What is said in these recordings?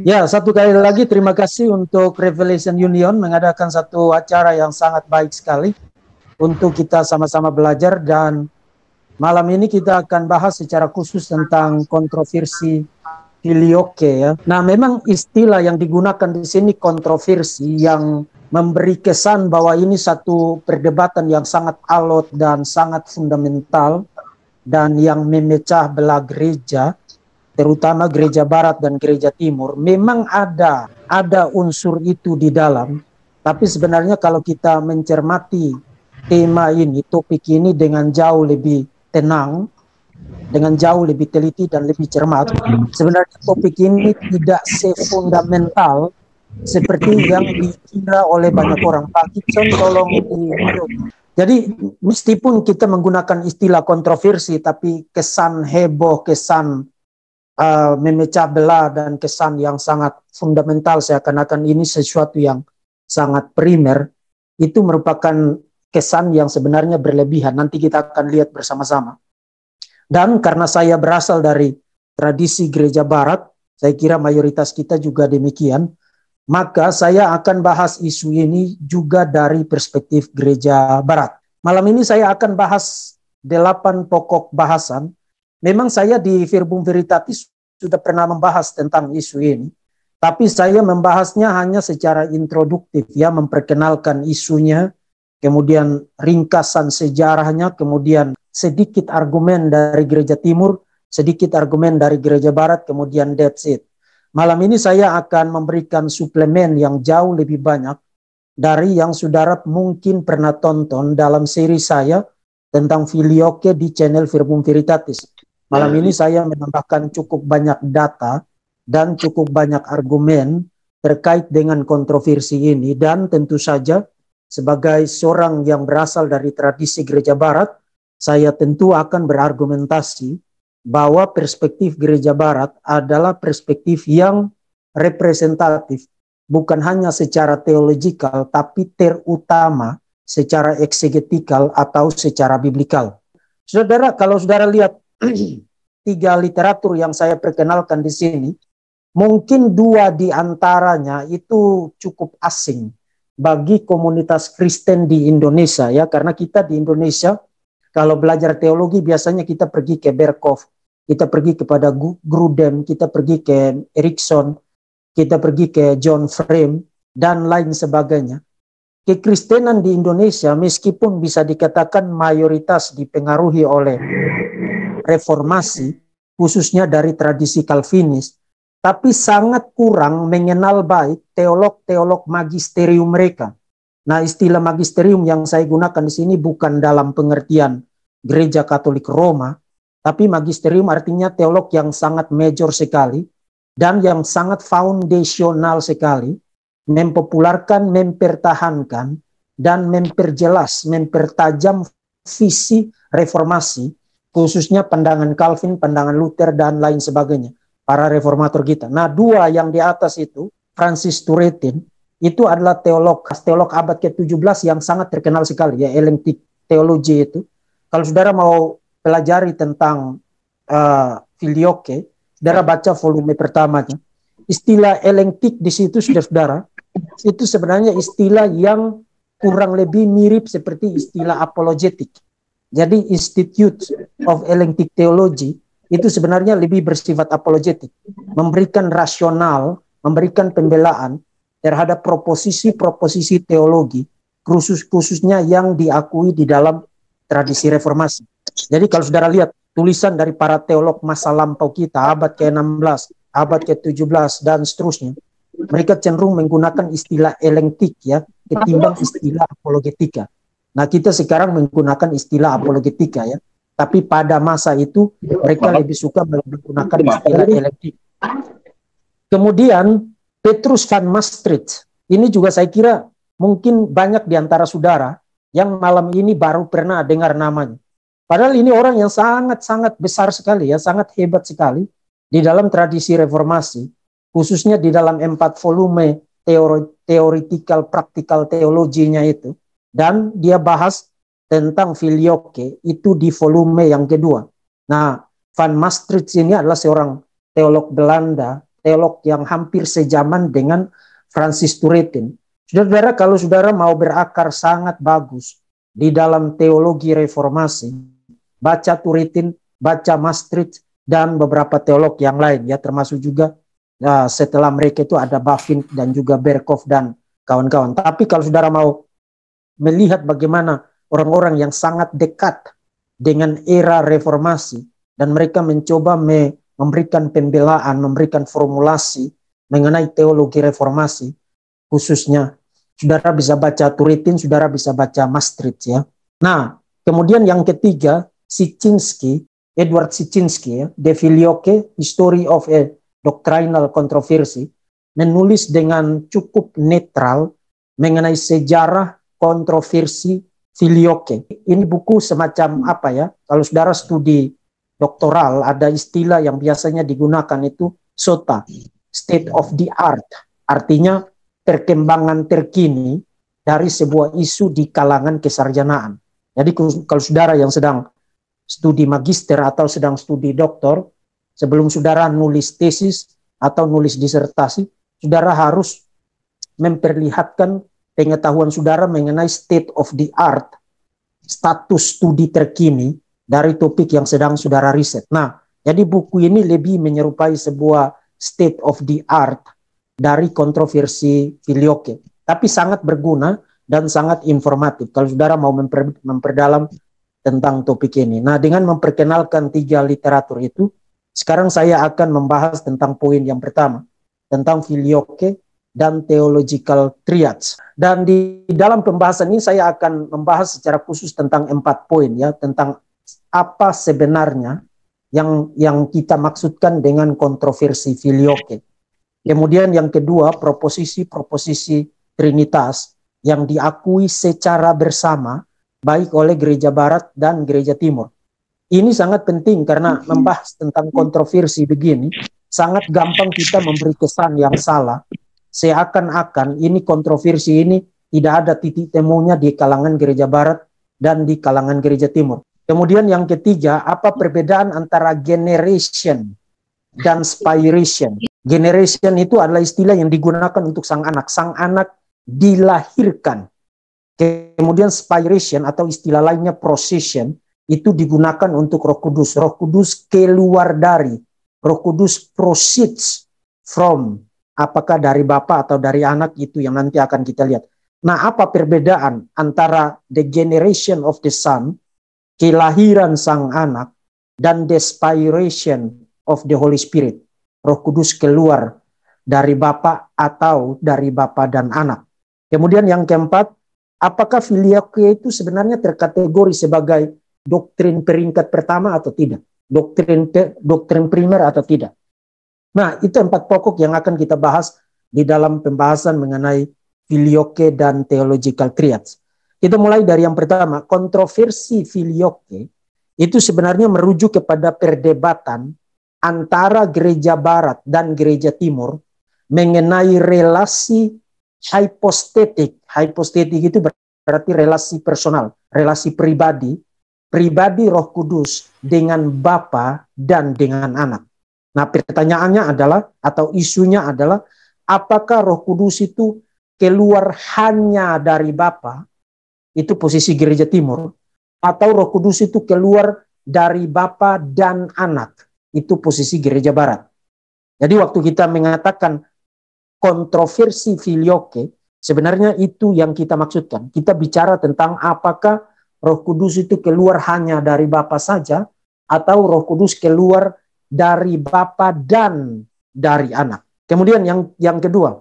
Ya, satu kali lagi terima kasih untuk Revelation Union mengadakan satu acara yang sangat baik sekali untuk kita sama-sama belajar, dan malam ini kita akan bahas secara khusus tentang kontroversi filioque ya. Nah, memang istilah yang digunakan di sini kontroversi yang memberi kesan bahwa ini satu perdebatan yang sangat alot dan sangat fundamental dan yang memecah belah gereja, terutama gereja barat dan gereja timur. Memang ada unsur itu di dalam, tapi sebenarnya kalau kita mencermati tema ini, topik ini dengan jauh lebih tenang, dengan jauh lebih teliti dan lebih cermat, sebenarnya topik ini tidak sefundamental seperti yang dikira oleh banyak orang. Pak Gibson, tolong di mute. Jadi meskipun kita menggunakan istilah kontroversi, tapi kesan heboh, kesan memecah belah, dan kesan yang sangat fundamental seakan-akan ini sesuatu yang sangat primer, itu merupakan kesan yang sebenarnya berlebihan. Nanti kita akan lihat bersama-sama. Dan karena saya berasal dari tradisi gereja barat, saya kira mayoritas kita juga demikian, maka saya akan bahas isu ini juga dari perspektif gereja barat. Malam ini saya akan bahas 8 pokok bahasan. Memang saya di Verbum Veritatis sudah pernah membahas tentang isu ini, tapi saya membahasnya hanya secara introduktif ya, memperkenalkan isunya, kemudian ringkasan sejarahnya, kemudian sedikit argumen dari gereja timur, sedikit argumen dari gereja barat, kemudian that's it. Malam ini saya akan memberikan suplemen yang jauh lebih banyak dari yang saudara mungkin pernah tonton dalam seri saya tentang filioque di channel Verbum Veritatis. Malam ini saya menambahkan cukup banyak data dan cukup banyak argumen terkait dengan kontroversi ini, dan tentu saja sebagai seorang yang berasal dari tradisi gereja barat, saya tentu akan berargumentasi bahwa perspektif gereja barat adalah perspektif yang representatif, bukan hanya secara teologikal, tapi terutama secara eksegetikal atau secara biblikal. Saudara, kalau saudara lihat 3 literatur yang saya perkenalkan di sini, mungkin 2 di antaranya itu cukup asing bagi komunitas Kristen di Indonesia ya, karena kita di Indonesia kalau belajar teologi biasanya kita pergi ke Berkhof, kita pergi kepada Grudem, kita pergi ke Erikson, kita pergi ke John Frame, dan lain sebagainya. Kekristenan di Indonesia meskipun bisa dikatakan mayoritas dipengaruhi oleh reformasi, khususnya dari tradisi Calvinis, tapi sangat kurang mengenal baik teolog-teolog magisterium mereka. Nah, istilah magisterium yang saya gunakan di sini bukan dalam pengertian Gereja Katolik Roma, tapi magisterium artinya teolog yang sangat major sekali dan yang sangat foundational sekali, mempopularkan, mempertahankan, dan memperjelas, mempertajam visi reformasi, khususnya pandangan Calvin, pandangan Luther, dan lain sebagainya, para reformator kita. Nah, 2 yang di atas itu, Francis Turretin, itu adalah teolog abad ke-17 yang sangat terkenal sekali ya, Elenctic Theology itu. Kalau saudara mau pelajari tentang filioque, saudara baca volume pertamanya. Istilah elenctic di situ saudara, itu sebenarnya istilah yang kurang lebih mirip seperti istilah apologetik. Jadi Institute of Elenctic Theology itu sebenarnya lebih bersifat apologetik, memberikan rasional, memberikan pembelaan terhadap proposisi-proposisi teologi, khususnya yang diakui di dalam tradisi reformasi. Jadi kalau saudara lihat tulisan dari para teolog masa lampau kita, abad ke-16, abad ke-17, dan seterusnya, mereka cenderung menggunakan istilah elenctik ya, ketimbang istilah apologetika. Nah, kita sekarang menggunakan istilah apologetika ya, tapi pada masa itu mereka lebih suka menggunakan istilah elenctik. Kemudian Petrus van Maastricht, ini juga saya kira mungkin banyak di antara saudara yang malam ini baru pernah dengar namanya. Padahal ini orang yang sangat-sangat besar sekali ya, sangat hebat sekali di dalam tradisi reformasi, khususnya di dalam 4 volume theoretical practical teologinya itu. Dan dia bahas tentang filioque itu di volume yang kedua. Nah, Van Maastricht ini adalah seorang teolog Belanda, teolog yang hampir sejaman dengan Francis Turretin. Saudara-saudara, kalau saudara mau berakar sangat bagus di dalam teologi reformasi, baca Turretin, baca Maastricht, dan beberapa teolog yang lain, ya, termasuk juga setelah mereka itu ada Bavinck dan juga Berkhof dan kawan-kawan. Tapi kalau saudara mau melihat bagaimana orang-orang yang sangat dekat dengan era reformasi dan mereka mencoba memberikan pembelaan, memberikan formulasi mengenai teologi reformasi, khususnya saudara bisa baca Turretin, saudara bisa baca Maastricht, ya. Nah, kemudian yang ketiga, Sitchinski, Edward Sitchinski, ya, De Filioque, History of a Doctrinal Controversy, menulis dengan cukup netral mengenai sejarah kontroversi Filioque. Ini buku semacam apa, ya? Kalau saudara studi doktoral, ada istilah yang biasanya digunakan itu SOTA, State of the Art. Artinya perkembangan terkini dari sebuah isu di kalangan kesarjanaan. Jadi kalau saudara yang sedang studi magister atau sedang studi doktor, sebelum saudara nulis tesis atau nulis disertasi, saudara harus memperlihatkan pengetahuan saudara mengenai state of the art, status studi terkini dari topik yang sedang saudara riset. Nah, jadi buku ini lebih menyerupai sebuah state of the art dari kontroversi Filioque, tapi sangat berguna dan sangat informatif kalau saudara mau memperdalam tentang topik ini. Nah, dengan memperkenalkan 3 literatur itu, sekarang saya akan membahas tentang poin yang pertama, tentang Filioque dan theological triads. Dan di dalam pembahasan ini saya akan membahas secara khusus tentang 4 poin, ya, tentang apa sebenarnya yang kita maksudkan dengan kontroversi Filioque. Kemudian yang kedua, proposisi-proposisi Trinitas yang diakui secara bersama baik oleh Gereja Barat dan Gereja Timur. Ini sangat penting karena membahas tentang kontroversi begini, sangat gampang kita memberi kesan yang salah, seakan-akan ini kontroversi ini tidak ada titik temunya di kalangan Gereja Barat dan di kalangan Gereja Timur. Kemudian yang ketiga, apa perbedaan antara generation dan spiration? Generation itu adalah istilah yang digunakan untuk sang anak. Sang anak dilahirkan. Kemudian spiration atau istilah lainnya procession itu digunakan untuk Roh Kudus. Roh Kudus keluar dari, Roh Kudus proceeds from, apakah dari Bapa atau dari anak, itu yang nanti akan kita lihat. Nah, apa perbedaan antara the generation of the Son, kelahiran sang anak, dan the spiration of the Holy Spirit, Roh Kudus keluar dari Bapa atau dari Bapa dan anak. Kemudian yang keempat, apakah Filioque itu sebenarnya terkategori sebagai doktrin peringkat pertama atau tidak? Doktrin primer atau tidak? Nah, itu 4 pokok yang akan kita bahas di dalam pembahasan mengenai Filioque dan theological triads. Kita mulai dari yang pertama, kontroversi Filioque itu sebenarnya merujuk kepada perdebatan antara Gereja Barat dan Gereja Timur mengenai relasi hypostatik. Hypostatik itu berarti relasi personal, relasi pribadi Roh Kudus dengan Bapa dan dengan anak. Nah, pertanyaannya adalah, atau isunya adalah, apakah Roh Kudus itu keluar hanya dari Bapa, itu posisi Gereja Timur, atau Roh Kudus itu keluar dari Bapa dan anak, itu posisi Gereja Barat. Jadi waktu kita mengatakan kontroversi Filioque, sebenarnya itu yang kita maksudkan. Kita bicara tentang apakah Roh Kudus itu keluar hanya dari Bapa saja, atau Roh Kudus keluar dari Bapa dan dari anak. Kemudian yang kedua,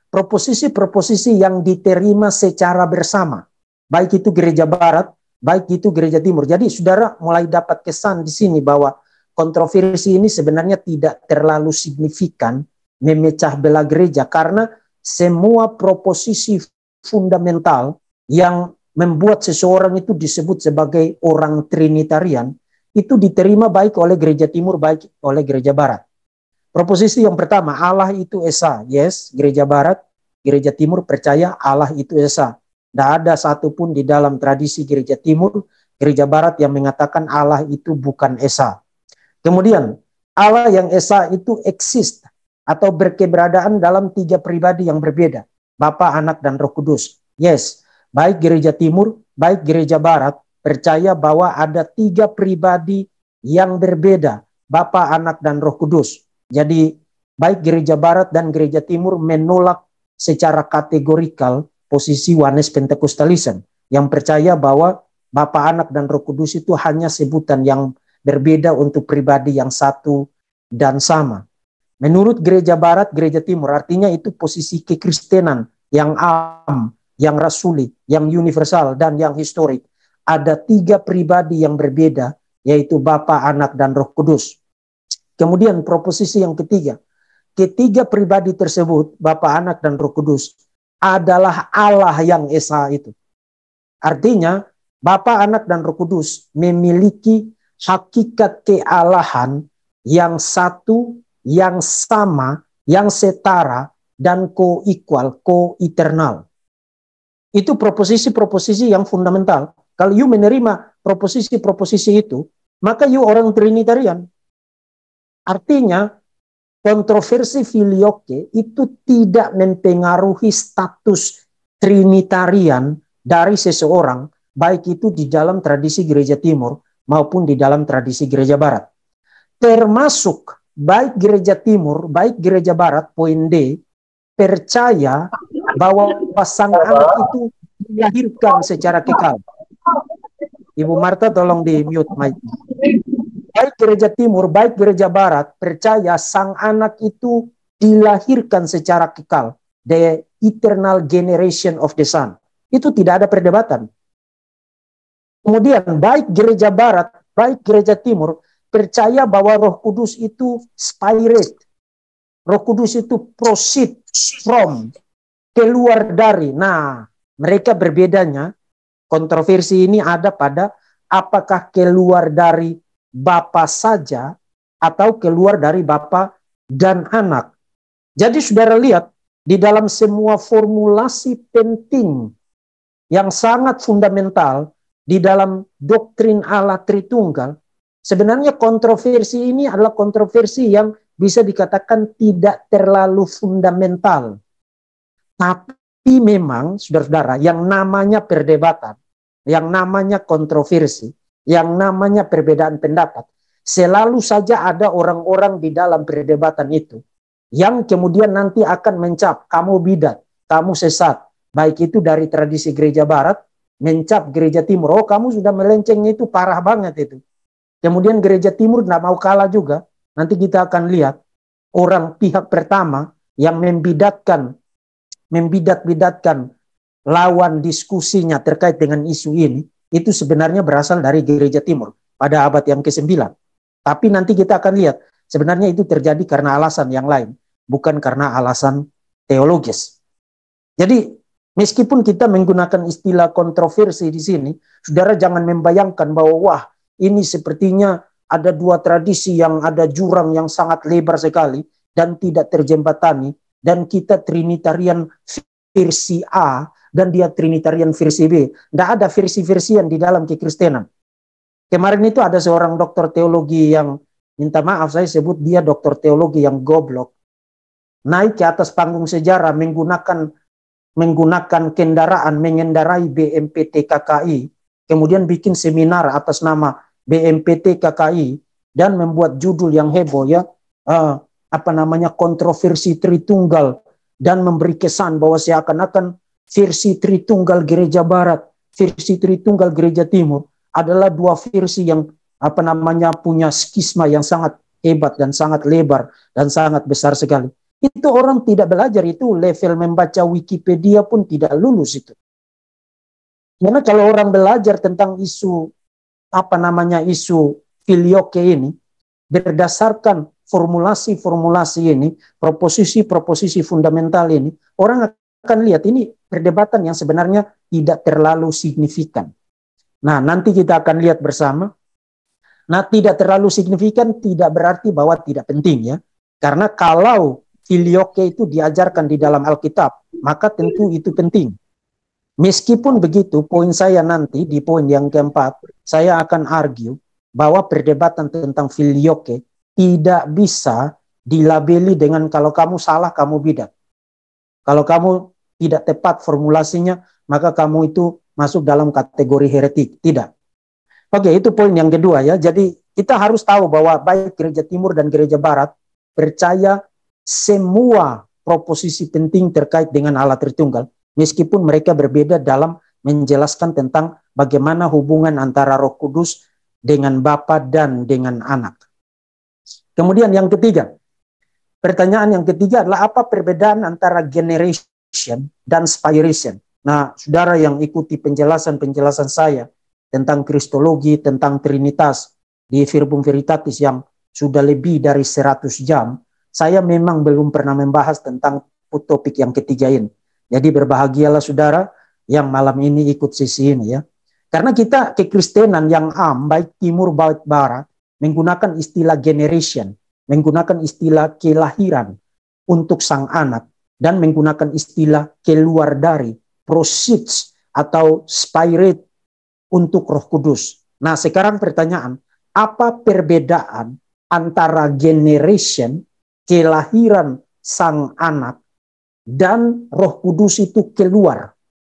proposisi-proposisi yang diterima secara bersama, baik itu Gereja Barat, baik itu Gereja Timur. Jadi saudara mulai dapat kesan di sini bahwa kontroversi ini sebenarnya tidak terlalu signifikan memecah belah gereja, karena semua proposisi fundamental yang membuat seseorang itu disebut sebagai orang Trinitarian itu diterima baik oleh Gereja Timur, baik oleh Gereja Barat. Proposisi yang pertama, Allah itu Esa. Yes, Gereja Barat, Gereja Timur percaya Allah itu Esa. Tidak ada satupun di dalam tradisi Gereja Timur, Gereja Barat yang mengatakan Allah itu bukan Esa. Kemudian, Allah yang Esa itu exist atau berkeberadaan dalam 3 pribadi yang berbeda, Bapa, Anak, dan Roh Kudus. Yes, baik gereja timur, baik gereja barat, percaya bahwa ada 3 pribadi yang berbeda, Bapa, Anak, dan Roh Kudus. Jadi baik gereja barat dan gereja timur menolak secara kategorikal posisi Oneness Pentecostalism yang percaya bahwa Bapa, Anak, dan Roh Kudus itu hanya sebutan yang berbeda untuk pribadi yang satu dan sama. Menurut gereja barat, gereja timur, artinya itu posisi kekristenan yang am, yang rasuli, yang universal, dan yang historik. Ada 3 pribadi yang berbeda, yaitu Bapa, Anak, dan Roh Kudus. Kemudian proposisi yang ketiga pribadi tersebut, Bapa, Anak, dan Roh Kudus, adalah Allah yang Esa itu. Artinya, Bapa, Anak, dan Roh Kudus memiliki hakikat kealahan yang satu, yang sama, yang setara, dan co-equal, co-eternal. Itu proposisi-proposisi yang fundamental. Kalau you menerima proposisi-proposisi itu, maka you orang Trinitarian. Artinya, kontroversi filioque itu tidak mempengaruhi status Trinitarian dari seseorang, baik itu di dalam tradisi gereja timur maupun di dalam tradisi gereja barat. Termasuk baik gereja timur, baik gereja barat, poin D, percaya bahwa sang anak itu dilahirkan secara kekal. Ibu Marta tolong di mute mic. Baik gereja timur, baik gereja barat, percaya sang anak itu dilahirkan secara kekal. The eternal generation of the Son. Itu tidak ada perdebatan. Kemudian baik gereja barat, baik gereja timur, percaya bahwa Roh Kudus itu spirit. Roh Kudus itu proceed from, keluar dari. Nah, mereka berbedanya, kontroversi ini ada pada apakah keluar dari Bapa saja atau keluar dari Bapa dan Anak. Jadi saudara lihat, di dalam semua formulasi penting yang sangat fundamental di dalam doktrin Allah Tritunggal, sebenarnya kontroversi ini adalah kontroversi yang bisa dikatakan tidak terlalu fundamental. Tapi memang, saudara-saudara, yang namanya perdebatan, yang namanya kontroversi, yang namanya perbedaan pendapat, selalu saja ada orang-orang di dalam perdebatan itu yang kemudian nanti akan mencap, kamu bidat, kamu sesat. Baik itu dari tradisi gereja barat, mencap gereja timur, oh kamu sudah melenceng, itu parah banget itu. Kemudian gereja timur tidak mau kalah juga. Nanti kita akan lihat orang pihak pertama yang membidat-bidatkan lawan diskusinya terkait dengan isu ini, itu sebenarnya berasal dari gereja timur pada abad yang ke-9. Tapi nanti kita akan lihat, sebenarnya itu terjadi karena alasan yang lain, bukan karena alasan teologis. Jadi, meskipun kita menggunakan istilah kontroversi di sini, saudara jangan membayangkan bahwa, wah, ini sepertinya ada 2 tradisi yang ada jurang yang sangat lebar sekali dan tidak terjembatani, dan kita Trinitarian versi A dan dia Trinitarian versi B. Tidak ada versi-versian di dalam kekristenan. Kemarin itu ada seorang doktor teologi yang, minta maaf saya sebut dia doktor teologi yang goblok, naik ke atas panggung sejarah menggunakan kendaraan, mengendarai BMPT KKI, kemudian bikin seminar atas nama BMPT KKI dan membuat judul yang heboh ya, kontroversi Tritunggal, dan memberi kesan bahwa seakan-akan versi Tritunggal gereja barat, versi Tritunggal gereja timur adalah 2 versi yang punya skisma yang sangat hebat dan sangat lebar dan sangat besar sekali. Itu orang tidak belajar, itu level membaca Wikipedia pun tidak lulus itu. Karena kalau orang belajar tentang isu isu filioque ini, berdasarkan formulasi-formulasi ini, proposisi-proposisi fundamental ini, orang akan lihat ini perdebatan yang sebenarnya tidak terlalu signifikan. Nah, nanti kita akan lihat bersama. Nah, tidak terlalu signifikan tidak berarti bahwa tidak penting ya. Karena kalau filioque itu diajarkan di dalam Alkitab, maka tentu itu penting. Meskipun begitu, poin saya nanti di poin yang keempat, saya akan argue bahwa perdebatan tentang filioque tidak bisa dilabeli dengan kalau kamu salah, kamu bidat. Kalau kamu tidak tepat formulasinya, maka kamu itu masuk dalam kategori heretik. Tidak. Oke, itu poin yang kedua ya. Jadi kita harus tahu bahwa baik gereja timur dan gereja barat percaya semua proposisi penting terkait dengan Allah Tritunggal, meskipun mereka berbeda dalam menjelaskan tentang bagaimana hubungan antara Roh Kudus dengan Bapa dan dengan Anak. Kemudian yang ketiga, pertanyaan yang ketiga adalah apa perbedaan antara generation dan spiration? Nah, saudara yang ikuti penjelasan-penjelasan saya tentang Kristologi, tentang Trinitas di Verbum Veritatis yang sudah lebih dari 100 jam, saya memang belum pernah membahas tentang topik yang ketiga ini. Jadi berbahagialah saudara yang malam ini ikut sesi ini ya. Karena kita kekristenan yang baik timur baik barat menggunakan istilah generation, menggunakan istilah kelahiran untuk sang anak, dan menggunakan istilah keluar dari, proceeds atau spirit untuk Roh Kudus. Nah, sekarang pertanyaan, apa perbedaan antara generation, kelahiran sang anak, dan Roh Kudus itu keluar,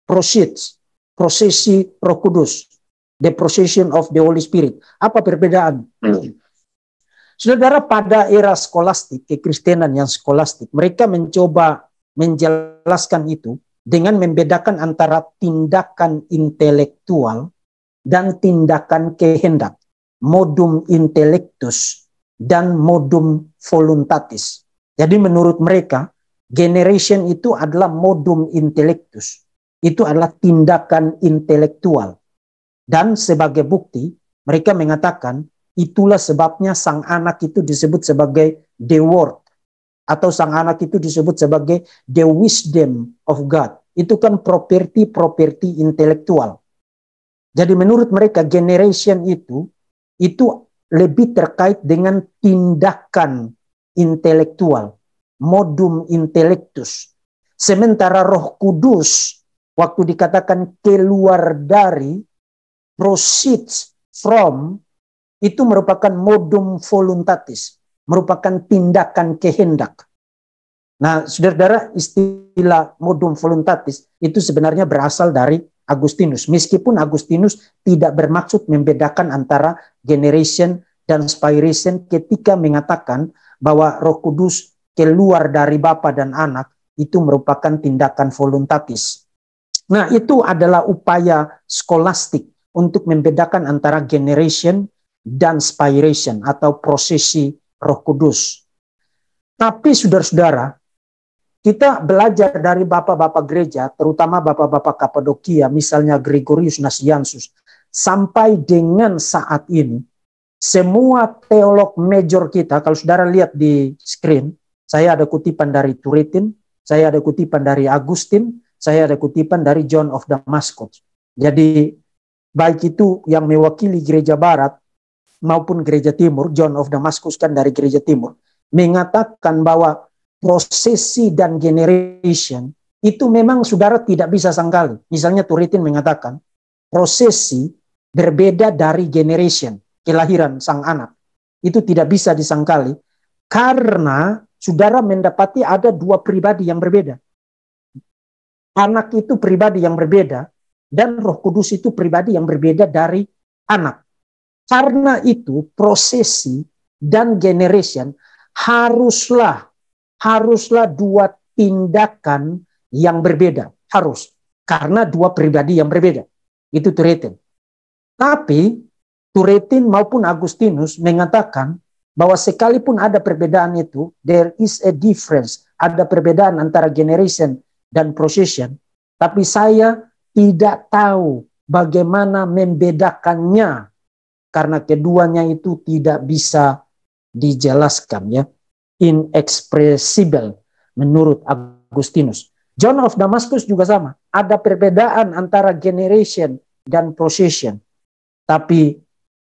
proceeds, prosesi Roh Kudus, the procession of the Holy Spirit. Apa perbedaan? Saudara, pada era skolastik, kekristenan yang skolastik, mereka mencoba menjelaskan itu dengan membedakan antara tindakan intelektual dan tindakan kehendak, modum intellectus dan modum voluntatis. Jadi menurut mereka, generation itu adalah modum intellectus, itu adalah tindakan intelektual. Dan sebagai bukti, mereka mengatakan, itulah sebabnya sang anak itu disebut sebagai the word, atau sang anak itu disebut sebagai the wisdom of God. Itu kan properti intelektual. Jadi menurut mereka generation itu lebih terkait dengan tindakan intelektual, modum intellectus. Sementara Roh Kudus waktu dikatakan keluar dari, proceeds from, itu merupakan modum voluntatis, merupakan tindakan kehendak. Nah, saudara-saudara, istilah modum voluntatis itu sebenarnya berasal dari Agustinus. Meskipun Agustinus tidak bermaksud membedakan antara generation dan spiration ketika mengatakan bahwa Roh Kudus keluar dari Bapa dan Anak, itu merupakan tindakan voluntatis. Nah, itu adalah upaya skolastik untuk membedakan antara generation dan spiration atau prosesi Roh Kudus. Tapi saudara-saudara, kita belajar dari bapak-bapak gereja, terutama bapak-bapak Kapadokia, misalnya Gregorius Nazianzus, sampai dengan saat ini, semua teolog major kita, kalau saudara lihat di screen, saya ada kutipan dari Turretin, saya ada kutipan dari Agustin, saya ada kutipan dari John of Damascus. Jadi, baik itu yang mewakili gereja barat, maupun gereja timur, John of Damascus kan dari gereja timur, mengatakan bahwa prosesi dan generation itu memang saudara tidak bisa sangkali. Misalnya Turretin mengatakan prosesi berbeda dari generation, kelahiran sang anak. Itu tidak bisa disangkali karena saudara mendapati ada dua pribadi yang berbeda. Anak itu pribadi yang berbeda dan Roh Kudus itu pribadi yang berbeda dari anak. Karena itu prosesi dan generation haruslah dua tindakan yang berbeda. Harus. Karena dua pribadi yang berbeda. Itu Turretin. Tapi Turretin maupun Agustinus mengatakan bahwa sekalipun ada perbedaan itu, there is a difference. Ada perbedaan antara generation dan procession. Tapi saya tidak tahu bagaimana membedakannya. Karena keduanya itu tidak bisa dijelaskan ya. Inexpressible menurut Agustinus. John of Damascus juga sama. Ada perbedaan antara generation dan procession. Tapi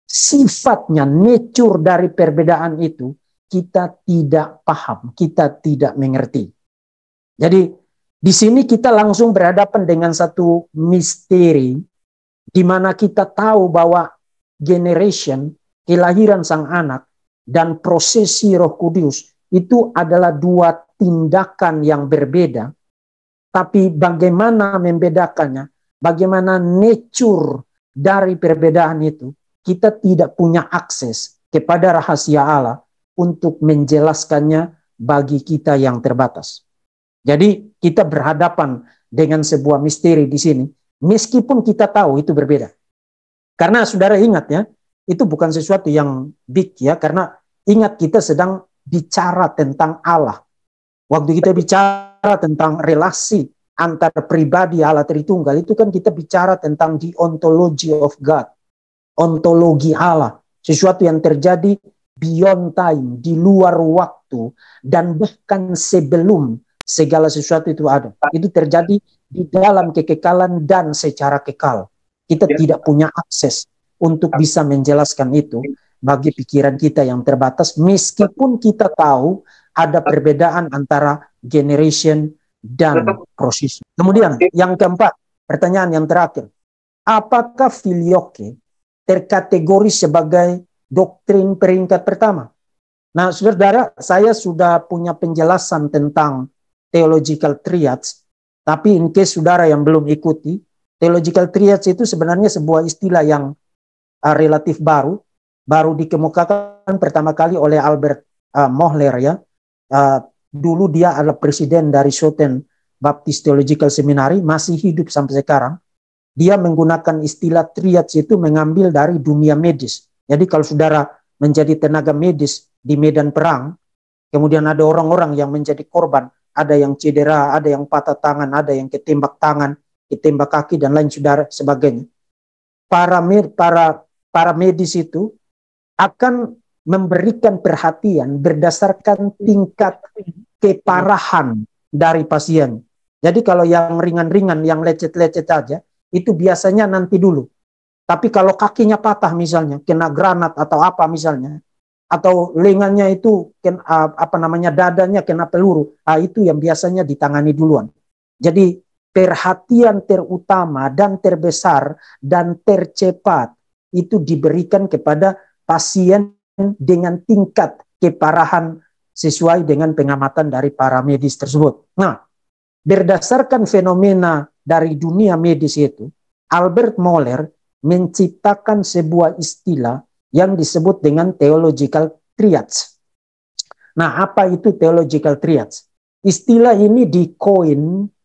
sifatnya, nature dari perbedaan itu kita tidak paham, kita tidak mengerti. Jadi di sini kita langsung berhadapan dengan satu misteri di mana kita tahu bahwa generation, kelahiran sang anak, dan prosesi Roh Kudus itu adalah dua tindakan yang berbeda, tapi bagaimana membedakannya, bagaimana nature dari perbedaan itu, kita tidak punya akses kepada rahasia Allah untuk menjelaskannya bagi kita yang terbatas. Jadi kita berhadapan dengan sebuah misteri di sini, meskipun kita tahu itu berbeda. Karena saudara ingat ya, itu bukan sesuatu yang big ya, karena ingat kita sedang bicara tentang Allah. Waktu kita bicara tentang relasi antar pribadi Allah Tritunggal, itu kan kita bicara tentang the ontology of God, ontologi Allah, sesuatu yang terjadi beyond time, di luar waktu, dan bahkan sebelum segala sesuatu itu ada. Itu terjadi di dalam kekekalan dan secara kekal. Kita tidak punya akses untuk bisa menjelaskan itu bagi pikiran kita yang terbatas, meskipun kita tahu ada perbedaan antara generation dan proses. Kemudian yang keempat, pertanyaan yang terakhir. Apakah filioque terkategori sebagai doktrin peringkat pertama? Nah, saudara, saya sudah punya penjelasan tentang theological triads, tapi in case saudara yang belum ikuti, theological triads itu sebenarnya sebuah istilah yang relatif baru dikemukakan pertama kali oleh Albert Mohler ya. Dulu dia adalah presiden dari Schotten Baptist Theological Seminary, masih hidup sampai sekarang. Dia menggunakan istilah triads itu mengambil dari dunia medis. Jadi kalau saudara menjadi tenaga medis di medan perang, kemudian ada orang-orang yang menjadi korban, ada yang cedera, ada yang patah tangan, ada yang ketembak tangan, ketembak kaki, dan lain sebagainya. Para medis itu akan memberikan perhatian berdasarkan tingkat keparahan dari pasien. Jadi kalau yang ringan-ringan, yang lecet-lecet aja, itu biasanya nanti dulu. Tapi kalau kakinya patah misalnya, kena granat atau apa misalnya, atau lengannya itu dadanya kena peluru, itu yang biasanya ditangani duluan. Jadi perhatian terutama dan terbesar dan tercepat itu diberikan kepada pasien dengan tingkat keparahan sesuai dengan pengamatan dari para medis tersebut. Nah, berdasarkan fenomena dari dunia medis itu, Albert Mohler menciptakan sebuah istilah yang disebut dengan theological triads. Nah, apa itu theological triads? Istilah ini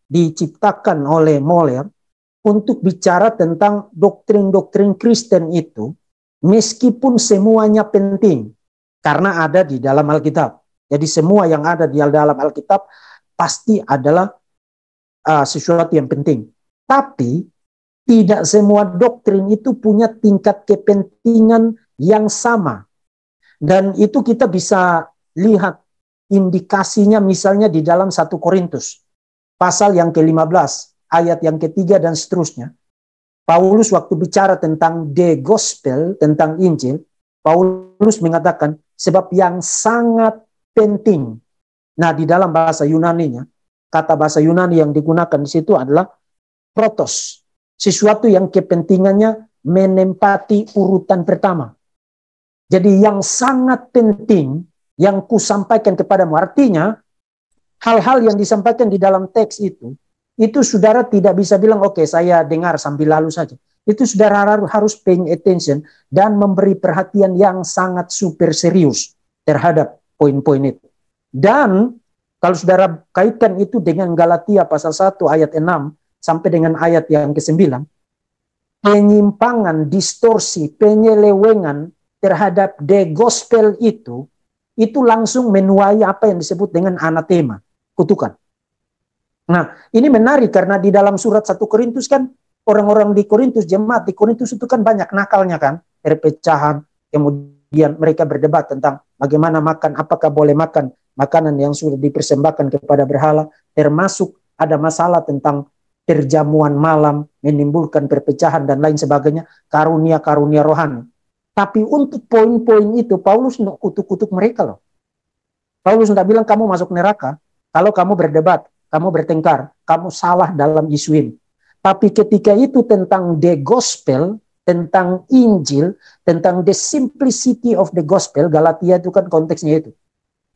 diciptakan oleh Mohler untuk bicara tentang doktrin-doktrin Kristen itu, meskipun semuanya penting, karena ada di dalam Alkitab. Jadi semua yang ada di dalam Alkitab pasti adalah sesuatu yang penting. Tapi tidak semua doktrin itu punya tingkat kepentingan yang sama. Dan itu kita bisa lihat indikasinya misalnya di dalam 1 Korintus. Pasal yang ke-15, ayat yang ketiga dan seterusnya. Paulus waktu bicara tentang the gospel, tentang Injil, Paulus mengatakan sebab yang sangat penting. Nah, di dalam bahasa Yunaninya, kata bahasa Yunani yang digunakan di situ adalah protos. Sesuatu yang kepentingannya menempati urutan pertama. Jadi yang sangat penting yang kusampaikan kepadamu. Artinya, hal-hal yang disampaikan di dalam teks itu saudara tidak bisa bilang, oke, saya dengar sambil lalu saja. Itu saudara harus paying attention dan memberi perhatian yang sangat super serius terhadap poin-poin itu. Dan kalau saudara kaitkan itu dengan Galatia pasal 1 ayat 6 sampai dengan ayat yang ke-9, penyimpangan, distorsi, penyelewengan terhadap the gospel itu langsung menuai apa yang disebut dengan anatema, kutukan. Nah, ini menarik karena di dalam surat 1 Korintus kan orang-orang di Korintus, jemaat di Korintus itu kan banyak nakalnya kan, perpecahan, kemudian mereka berdebat tentang bagaimana makan, apakah boleh makan makanan yang sudah dipersembahkan kepada berhala, termasuk ada masalah tentang perjamuan malam, menimbulkan perpecahan dan lain sebagainya, karunia-karunia rohani. Tapi untuk poin-poin itu, Paulus tidak kutuk-kutuk mereka loh. Paulus tidak bilang kamu masuk neraka, kalau kamu berdebat, kamu bertengkar, kamu salah dalam isu ini. Tapi ketika itu tentang the gospel, tentang Injil, tentang the simplicity of the gospel, Galatia itu kan konteksnya itu.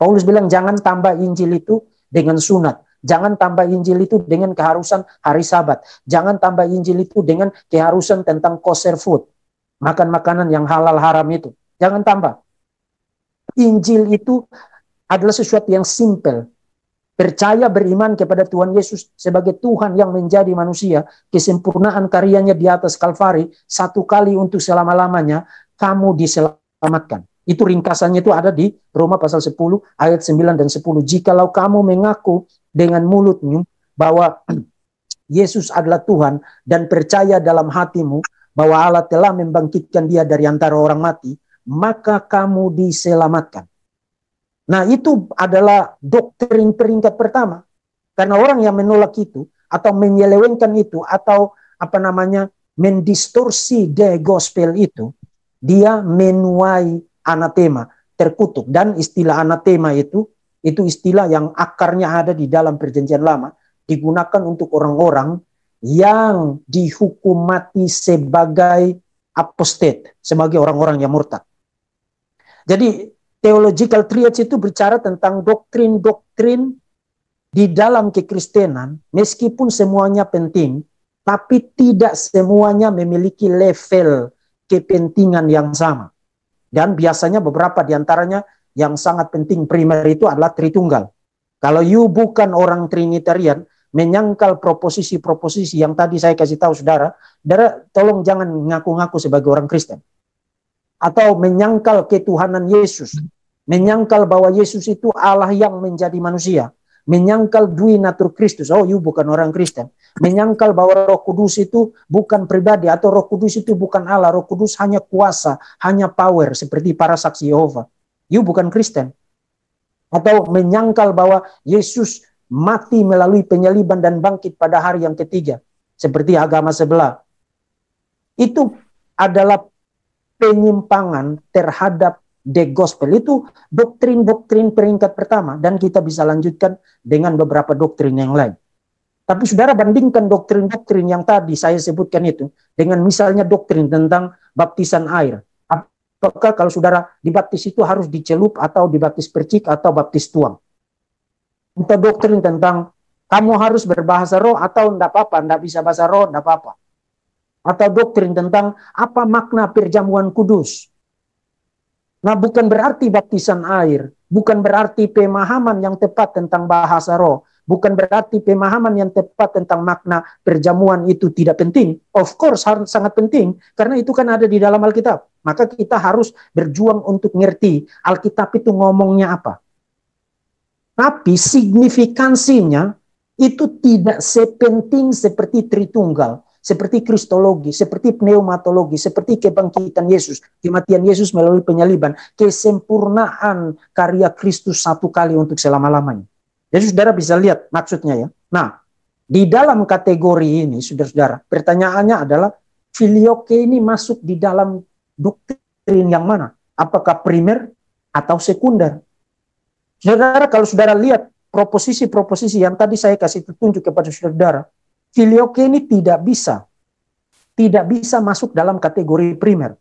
Paulus bilang jangan tambah Injil itu dengan sunat. Jangan tambah Injil itu dengan keharusan hari Sabat. Jangan tambah Injil itu dengan keharusan tentang kosher food. Makan makanan yang halal haram itu. Jangan tambah. Injil itu adalah sesuatu yang simple. Percaya beriman kepada Tuhan Yesus sebagai Tuhan yang menjadi manusia, kesempurnaan karyanya di atas Kalvari, satu kali untuk selama-lamanya, kamu diselamatkan. Itu ringkasannya itu ada di Roma pasal 10 ayat 9 dan 10. Jikalau kamu mengaku dengan mulutmu bahwa Yesus adalah Tuhan dan percaya dalam hatimu bahwa Allah telah membangkitkan dia dari antara orang mati, maka kamu diselamatkan. Nah, itu adalah doktrin peringkat pertama. Karena orang yang menolak itu atau menyelewengkan itu atau mendistorsi the gospel itu, dia menuai anatema, terkutuk. Dan istilah anatema itu istilah yang akarnya ada di dalam Perjanjian Lama, digunakan untuk orang-orang yang dihukum mati sebagai apostate, sebagai orang-orang yang murtad. Jadi theological triage itu bicara tentang doktrin-doktrin di dalam kekristenan, meskipun semuanya penting, tapi tidak semuanya memiliki level kepentingan yang sama. Dan biasanya beberapa diantaranya yang sangat penting primer itu adalah Tritunggal. Kalau you bukan orang Trinitarian, menyangkal proposisi-proposisi yang tadi saya kasih tahu saudara, tolong jangan ngaku-ngaku sebagai orang Kristen. Atau menyangkal ketuhanan Yesus, menyangkal bahwa Yesus itu Allah yang menjadi manusia, menyangkal dui natur Kristus, oh you bukan orang Kristen, menyangkal bahwa Roh Kudus itu bukan pribadi atau Roh Kudus itu bukan Allah, Roh Kudus hanya kuasa, hanya power seperti para saksi Yehova, you bukan Kristen. Atau menyangkal bahwa Yesus mati melalui penyaliban dan bangkit pada hari yang ketiga seperti agama sebelah. Itu adalah penyimpangan terhadap the gospel. Itu doktrin-doktrin peringkat pertama, dan kita bisa lanjutkan dengan beberapa doktrin yang lain. Tapi saudara bandingkan doktrin-doktrin yang tadi saya sebutkan itu dengan misalnya doktrin tentang baptisan air. Apakah kalau saudara dibaptis itu harus dicelup atau dibaptis percik atau baptis tuang? Atau doktrin tentang kamu harus berbahasa roh atau enggak apa-apa, enggak bisa bahasa roh, enggak apa-apa. Atau doktrin tentang apa makna perjamuan kudus. Nah, bukan berarti baptisan air, bukan berarti pemahaman yang tepat tentang bahasa roh, bukan berarti pemahaman yang tepat tentang makna perjamuan itu tidak penting. Of course, sangat penting, karena itu kan ada di dalam Alkitab. Maka kita harus berjuang untuk ngerti Alkitab itu ngomongnya apa. Tapi signifikansinya itu tidak sepenting seperti Tritunggal, seperti kristologi, seperti pneumatologi, seperti kebangkitan Yesus, kematian Yesus melalui penyaliban, kesempurnaan karya Kristus satu kali untuk selama-lamanya. Jadi saudara bisa lihat maksudnya ya. Nah, di dalam kategori ini, saudara-saudara, pertanyaannya adalah filioque ini masuk di dalam doktrin yang mana? Apakah primer atau sekunder? Saudara, kalau saudara lihat proposisi-proposisi yang tadi saya kasih petunjuk kepada saudara, filioque ini tidak bisa masuk dalam kategori primer.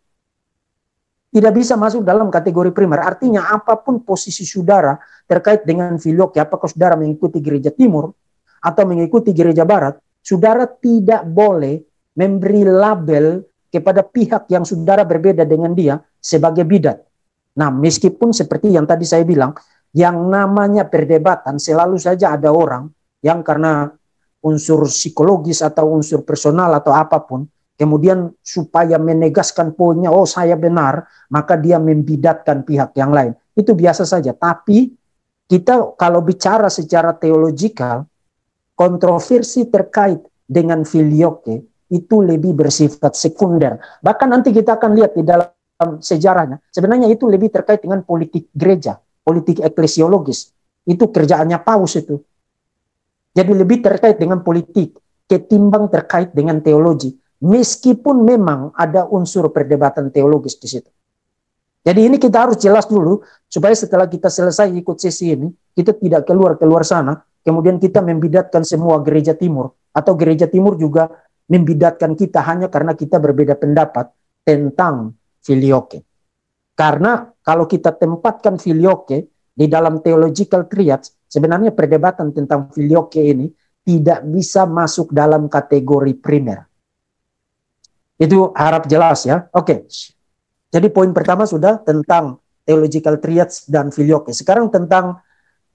Tidak bisa masuk dalam kategori primer. Artinya apapun posisi saudara terkait dengan filioque, apakah saudara mengikuti gereja timur atau mengikuti gereja barat, saudara tidak boleh memberi label kepada pihak yang saudara berbeda dengan dia sebagai bidat. Nah, meskipun seperti yang tadi saya bilang, yang namanya perdebatan selalu saja ada orang yang karena unsur psikologis atau unsur personal atau apapun, kemudian supaya menegaskan poinnya, oh saya benar, maka dia membidatkan pihak yang lain. Itu biasa saja. Tapi kita kalau bicara secara teologikal, kontroversi terkait dengan filioque itu lebih bersifat sekunder. Bahkan nanti kita akan lihat di dalam sejarahnya, sebenarnya itu lebih terkait dengan politik gereja, politik eklesiologis. Itu kerjaannya Paus itu. Jadi lebih terkait dengan politik ketimbang terkait dengan teologi. Meskipun memang ada unsur perdebatan teologis di situ. Jadi ini kita harus jelas dulu supaya setelah kita selesai ikut sesi ini, kita tidak keluar sana, kemudian kita membidatkan semua gereja timur, atau gereja timur juga membidatkan kita hanya karena kita berbeda pendapat tentang filioque. Karena kalau kita tempatkan filioque di dalam theological triads, sebenarnya perdebatan tentang filioque ini tidak bisa masuk dalam kategori primer. Itu harap jelas ya. Oke. Jadi poin pertama sudah tentang theological triads dan filioque. Sekarang tentang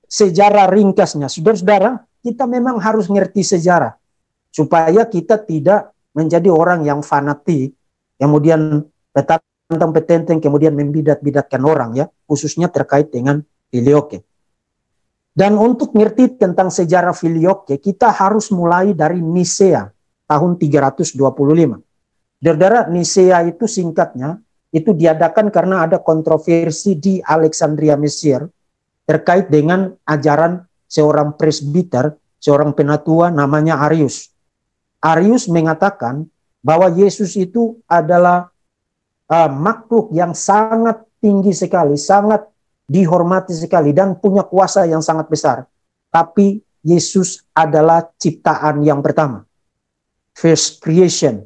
sejarah ringkasnya. Saudara-saudara, kita memang harus ngerti sejarah supaya kita tidak menjadi orang yang fanatik, kemudian petentang-petenteng, kemudian membidat-bidatkan orang ya, khususnya terkait dengan filioque. Dan untuk ngerti tentang sejarah filioque, kita harus mulai dari Nisea tahun 325. Saudara, Nisea itu singkatnya, itu diadakan karena ada kontroversi di Alexandria, Mesir, terkait dengan ajaran seorang presbiter, seorang penatua namanya Arius. Arius mengatakan bahwa Yesus itu adalah makhluk yang sangat tinggi sekali, sangat dihormati sekali, dan punya kuasa yang sangat besar. Tapi Yesus adalah ciptaan yang pertama. First creation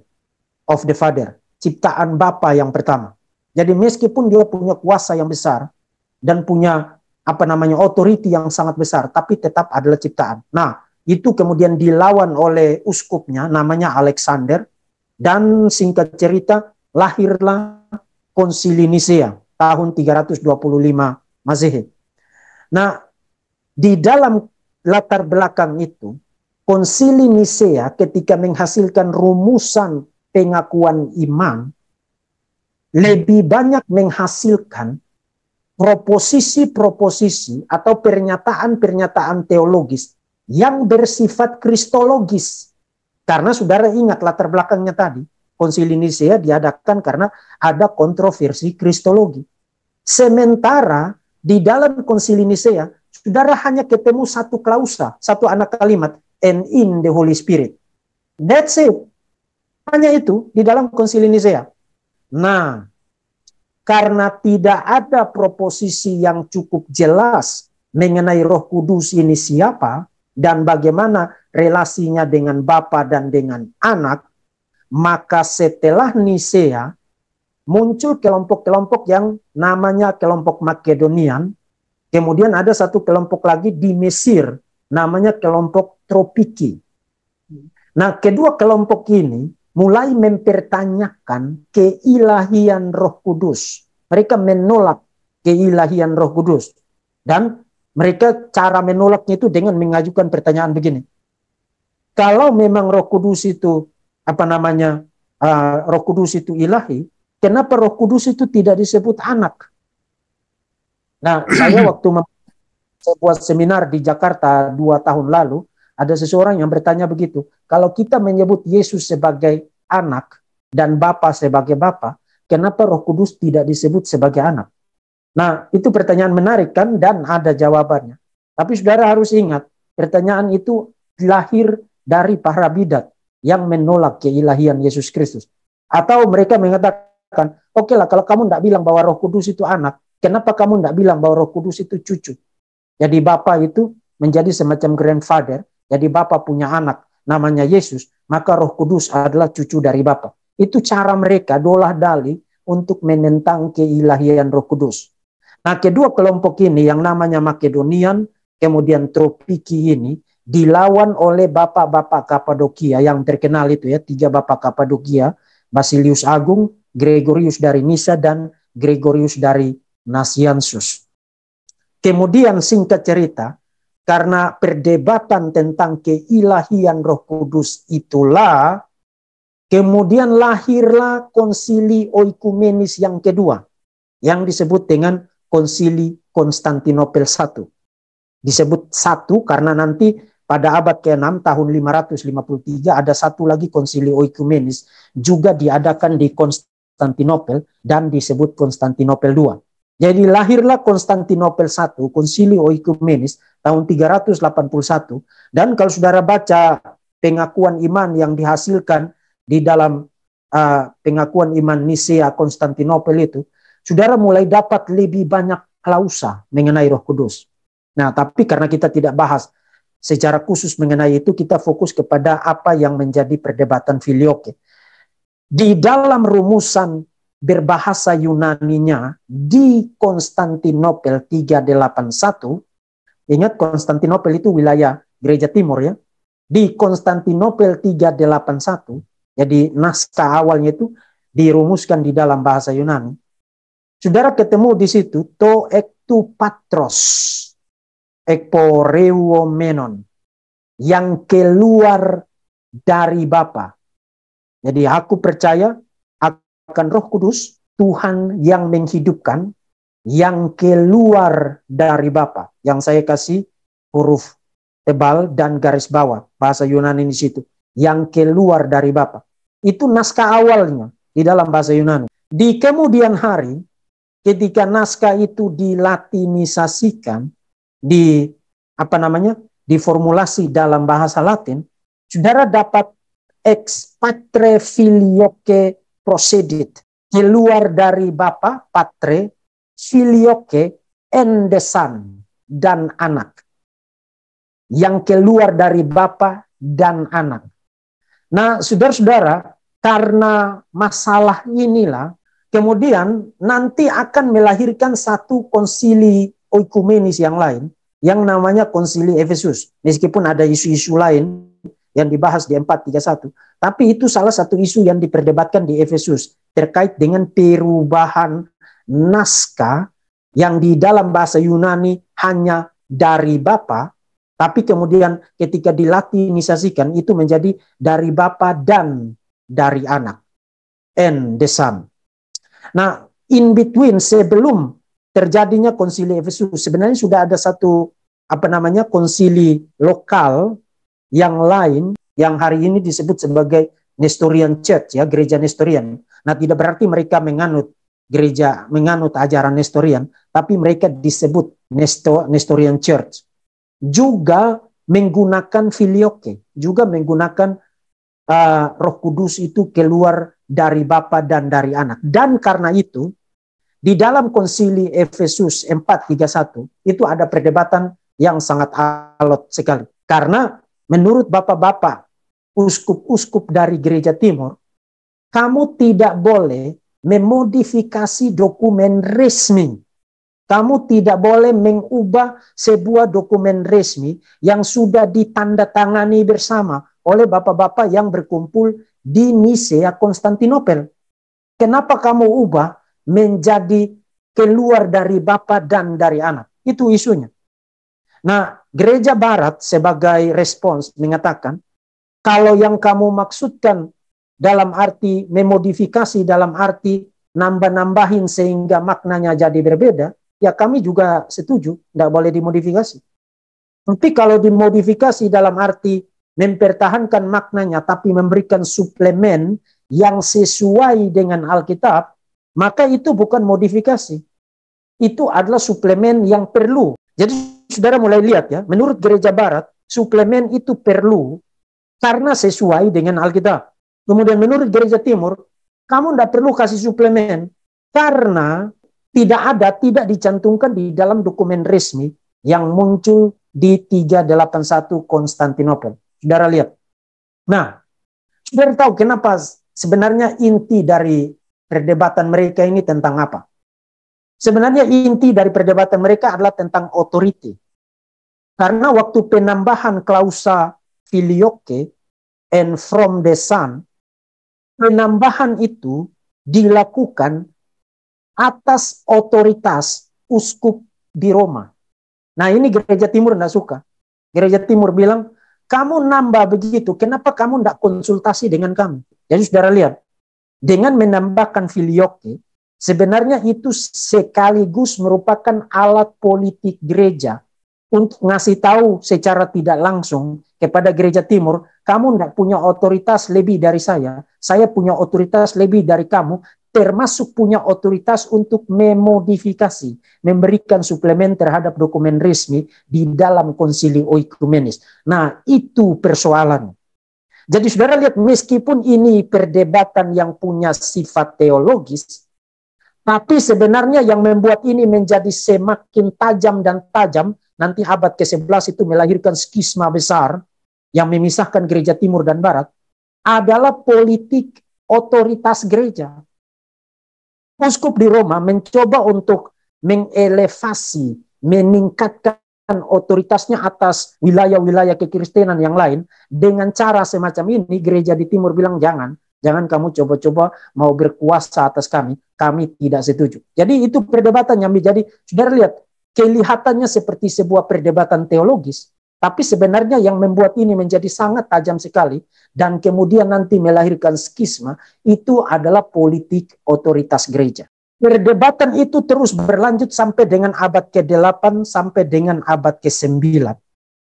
of the Father. Ciptaan Bapa yang pertama. Jadi meskipun dia punya kuasa yang besar dan punya otoriti yang sangat besar, tapi tetap adalah ciptaan. Nah, itu kemudian dilawan oleh uskupnya namanya Alexander, dan singkat cerita lahirlah Konsili Nisea tahun 325 Masehi. Nah, di dalam latar belakang itu, Konsili Nisea ketika menghasilkan rumusan pengakuan iman, lebih banyak menghasilkan proposisi-proposisi atau pernyataan-pernyataan teologis yang bersifat kristologis. Karena saudara ingat latar belakangnya tadi, Konsili Nisea diadakan karena ada kontroversi kristologi. Sementara di dalam Konsili Nisea, saudara hanya ketemu satu klausa, satu anak kalimat, and in the Holy Spirit. That's it. Hanya itu di dalam Konsili Nisea. Nah, karena tidak ada proposisi yang cukup jelas mengenai Roh Kudus ini siapa dan bagaimana relasinya dengan Bapa dan dengan Anak, maka setelah Nisea muncul kelompok-kelompok yang namanya kelompok Makedonian, kemudian ada satu kelompok lagi di Mesir namanya kelompok Tropiki. Nah, kedua kelompok ini mulai mempertanyakan keilahian Roh Kudus. Mereka menolak keilahian Roh Kudus. Dan mereka cara menolaknya itu dengan mengajukan pertanyaan begini. Kalau memang Roh Kudus itu Roh Kudus itu ilahi, kenapa Roh Kudus itu tidak disebut anak? Nah, saya waktu sebuah seminar di Jakarta 2 tahun lalu, ada seseorang yang bertanya begitu, kalau kita menyebut Yesus sebagai anak dan Bapa sebagai Bapa, kenapa Roh Kudus tidak disebut sebagai anak? Nah, itu pertanyaan menarik kan, dan ada jawabannya. Tapi saudara harus ingat, pertanyaan itu lahir dari para bidat yang menolak keilahian Yesus Kristus. Atau mereka mengatakan, oke lah, kalau kamu tidak bilang bahwa Roh Kudus itu anak, kenapa kamu tidak bilang bahwa Roh Kudus itu cucu? Jadi Bapa itu menjadi semacam grandfather. Jadi Bapa punya anak namanya Yesus, maka Roh Kudus adalah cucu dari Bapa. Itu cara mereka dolah dalih untuk menentang keilahian Roh Kudus. Nah, kedua kelompok ini yang namanya Makedonian, kemudian Tropiki ini dilawan oleh bapak-bapak Kapadokia yang terkenal itu ya, 3 bapak Kapadokia, Basilius Agung, Gregorius dari Nisa, dan Gregorius dari Nazianzus. Kemudian singkat cerita, karena perdebatan tentang keilahian Roh Kudus itulah, kemudian lahirlah Konsili Oikumenis yang kedua, yang disebut dengan Konsili Konstantinopel I. Disebut satu karena nanti pada abad ke-6 tahun 553 ada satu lagi Konsili Oikumenis, juga diadakan di Konstantinopel dan disebut Konstantinopel II. Jadi lahirlah Konstantinopel I, Konsili Oikumenis tahun 381, dan kalau saudara baca pengakuan iman yang dihasilkan di dalam pengakuan iman Nisea Konstantinopel itu, saudara mulai dapat lebih banyak klausa mengenai Roh Kudus. Nah, tapi karena kita tidak bahas secara khusus mengenai itu, kita fokus kepada apa yang menjadi perdebatan filioque. Di dalam rumusan berbahasa Yunaninya di Konstantinopel 381. Ingat, Konstantinopel itu wilayah gereja timur ya. Di Konstantinopel 381, jadi naskah awalnya itu dirumuskan di dalam bahasa Yunani. Saudara ketemu di situ to ektu patros ekporeuomenon, yang keluar dari Bapa. Jadi aku percaya akan Roh Kudus, Tuhan yang menghidupkan, yang keluar dari Bapa. Yang saya kasih huruf tebal dan garis bawah bahasa Yunani di situ. Yang keluar dari Bapa. Itu naskah awalnya di dalam bahasa Yunani. Di kemudian hari, ketika naskah itu dilatinisasikan, diformulasi dalam bahasa Latin, saudara dapat ex patre filioque procedit, keluar dari Bapa, patre, filioque, and the son, dan anak. Yang keluar dari Bapa dan anak. Nah, saudara-saudara, karena masalah inilah, kemudian nanti akan melahirkan satu konsili oikumenis yang lain, yang namanya konsili Efesus. Meskipun ada isu-isu lain yang dibahas di 431, tapi itu salah satu isu yang diperdebatkan di Efesus, terkait dengan perubahan naskah yang di dalam bahasa Yunani hanya dari Bapa, tapi kemudian ketika dilatinisasikan itu menjadi dari Bapa dan dari anak. And the Son. Nah, in between, sebelum terjadinya konsili Efesus, sebenarnya sudah ada satu konsili lokal yang lain yang hari ini disebut sebagai Nestorian Church, ya, gereja Nestorian. Nah, tidak berarti mereka menganut ajaran Nestorian, tapi mereka disebut Nestorian Church. Juga menggunakan filioque, juga menggunakan Roh Kudus itu keluar dari Bapa dan dari anak. Dan karena itu, di dalam konsili Efesus 431 itu ada perdebatan yang sangat alot sekali. Karena menurut bapak-bapak uskup-uskup dari gereja timur, kamu tidak boleh memodifikasi dokumen resmi. Kamu tidak boleh mengubah sebuah dokumen resmi yang sudah ditandatangani bersama oleh bapak-bapak yang berkumpul di Nisea Konstantinopel. Kenapa kamu ubah menjadi keluar dari Bapa dan dari anak? Itu isunya. Nah, gereja barat sebagai respons mengatakan, kalau yang kamu maksudkan dalam arti memodifikasi, dalam arti nambah-nambahin sehingga maknanya jadi berbeda, ya kami juga setuju, tidak boleh dimodifikasi. Tapi kalau dimodifikasi dalam arti mempertahankan maknanya tapi memberikan suplemen yang sesuai dengan Alkitab, maka itu bukan modifikasi. Itu adalah suplemen yang perlu. Jadi saudara mulai lihat ya, menurut gereja barat, suplemen itu perlu karena sesuai dengan Alkitab. Kemudian menurut gereja timur, kamu tidak perlu kasih suplemen karena tidak dicantumkan di dalam dokumen resmi yang muncul di 381 Konstantinopel. Saudara lihat. Nah, saudara tahu kenapa sebenarnya inti dari perdebatan mereka ini tentang apa? Sebenarnya inti dari perdebatan mereka adalah tentang authority. Karena waktu penambahan klausa filioque and from the Son, penambahan itu dilakukan atas otoritas uskup di Roma. Nah, ini gereja timur tidak suka. Gereja timur bilang, kamu nambah begitu, kenapa kamu tidak konsultasi dengan kami? Jadi saudara lihat, dengan menambahkan filioque, sebenarnya itu sekaligus merupakan alat politik gereja untuk ngasih tahu secara tidak langsung kepada gereja timur, kamu tidak punya otoritas lebih dari saya punya otoritas lebih dari kamu, termasuk punya otoritas untuk memodifikasi, memberikan suplemen terhadap dokumen resmi di dalam konsili oikumenis. Nah, itu persoalannya. Jadi saudara lihat, meskipun ini perdebatan yang punya sifat teologis, tapi sebenarnya yang membuat ini menjadi semakin tajam dan tajam, nanti abad ke-11 itu melahirkan skisma besar yang memisahkan gereja timur dan barat, adalah politik otoritas gereja. uskup di Roma mencoba untuk mengelevasi, meningkatkan otoritasnya atas wilayah-wilayah kekristenan yang lain dengan cara semacam ini. Gereja di timur bilang jangan kamu coba-coba mau berkuasa atas kami tidak setuju. Jadi itu perdebatan yang menjadi, saudara lihat, kelihatannya seperti sebuah perdebatan teologis, tapi sebenarnya yang membuat ini menjadi sangat tajam sekali dan kemudian nanti melahirkan skisma itu adalah politik otoritas gereja. Perdebatan itu terus berlanjut sampai dengan abad ke-8 sampai dengan abad ke-9.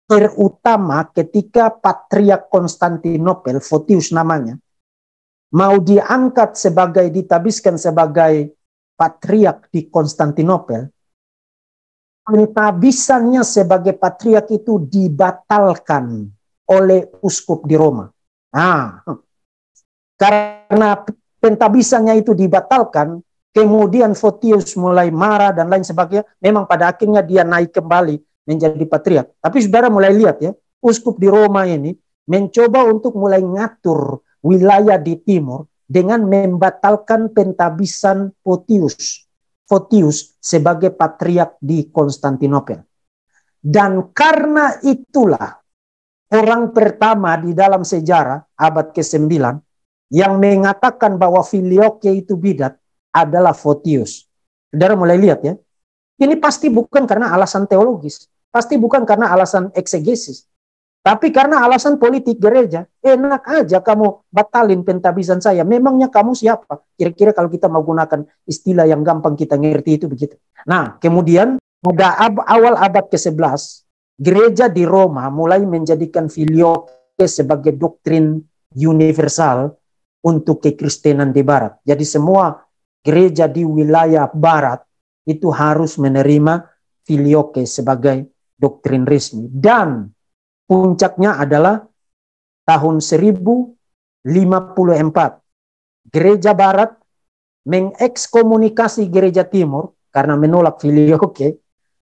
Terutama ketika Patriark Konstantinopel, Photius namanya, mau diangkat sebagai, ditabiskan sebagai Patriark di Konstantinopel, pentabisannya sebagai Patriark itu dibatalkan oleh uskup di Roma. Nah, karena pentabisannya itu dibatalkan, kemudian Photius mulai marah dan lain sebagainya. Memang pada akhirnya dia naik kembali menjadi patriark. Tapi saudara mulai lihat ya, uskup di Roma ini mencoba untuk mulai ngatur wilayah di timur dengan membatalkan pentabisan Photius sebagai patriark di Konstantinopel. Dan karena itulah orang pertama di dalam sejarah abad ke-9 yang mengatakan bahwa filioque itu bidat adalah Photius. Saudara mulai lihat ya. Ini pasti bukan karena alasan teologis. Pasti bukan karena alasan eksegesis. Tapi karena alasan politik gereja. Enak aja kamu batalin pentabisan saya. Memangnya kamu siapa? Kira-kira kalau kita mau gunakan istilah yang gampang kita ngerti itu begitu. Nah, kemudian pada awal abad ke-11, gereja di Roma mulai menjadikan filioque sebagai doktrin universal untuk kekristenan di barat. Jadi semua gereja di wilayah barat itu harus menerima filioque sebagai doktrin resmi. Dan puncaknya adalah tahun 1054. Gereja barat mengekskomunikasi gereja timur karena menolak filioque.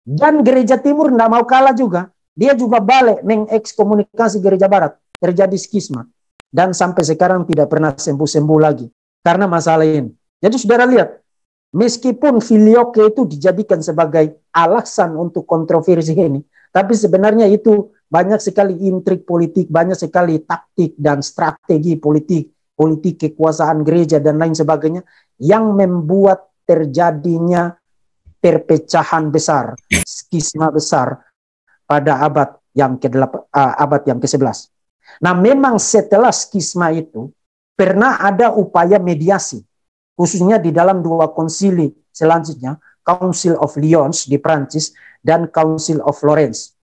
Dan gereja timur tidak mau kalah juga. Dia juga balik mengekskomunikasi gereja barat. Terjadi skisma. Dan sampai sekarang tidak pernah sembuh-sembuh lagi. Karena masalah ini. Jadi saudara lihat, meskipun filioque itu dijadikan sebagai alasan untuk kontroversi ini, tapi sebenarnya itu banyak sekali intrik politik, banyak sekali taktik dan strategi politik kekuasaan gereja dan lain sebagainya, yang membuat terjadinya perpecahan besar, skisma besar pada abad yang ke-11. Nah, memang setelah skisma itu, pernah ada upaya mediasi, khususnya di dalam dua konsili selanjutnya, Council of Lyons di Prancis dan Council of Florence.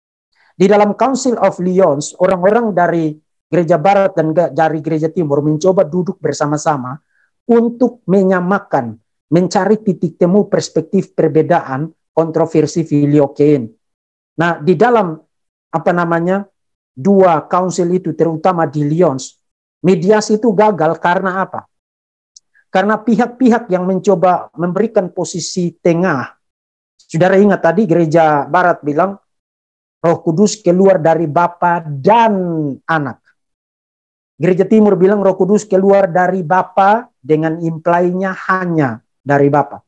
Di dalam Council of Lyons, orang-orang dari gereja barat dan dari gereja timur mencoba duduk bersama-sama untuk menyamakan, mencari titik temu perspektif perbedaan kontroversi filioque ini. Nah, di dalam dua council itu, terutama di Lyons, mediasi itu gagal karena apa? Karena pihak-pihak yang mencoba memberikan posisi tengah. Saudara ingat tadi gereja barat bilang Roh Kudus keluar dari Bapa dan Anak. Gereja timur bilang Roh Kudus keluar dari Bapa dengan implinya hanya dari Bapa.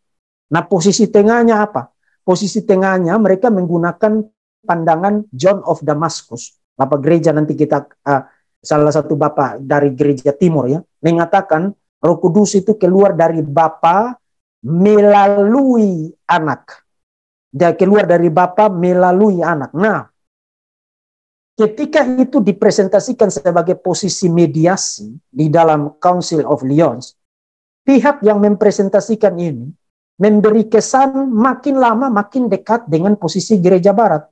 Nah, posisi tengahnya apa? Posisi tengahnya mereka menggunakan pandangan John of Damascus. Bapak gereja nanti kita salah satu bapak dari gereja timur ya, mengatakan Roh Kudus itu keluar dari Bapa melalui Anak. Dia keluar dari Bapa melalui Anak. Nah, ketika itu dipresentasikan sebagai posisi mediasi di dalam Council of Lyons, pihak yang mempresentasikan ini memberi kesan makin lama makin dekat dengan posisi gereja barat.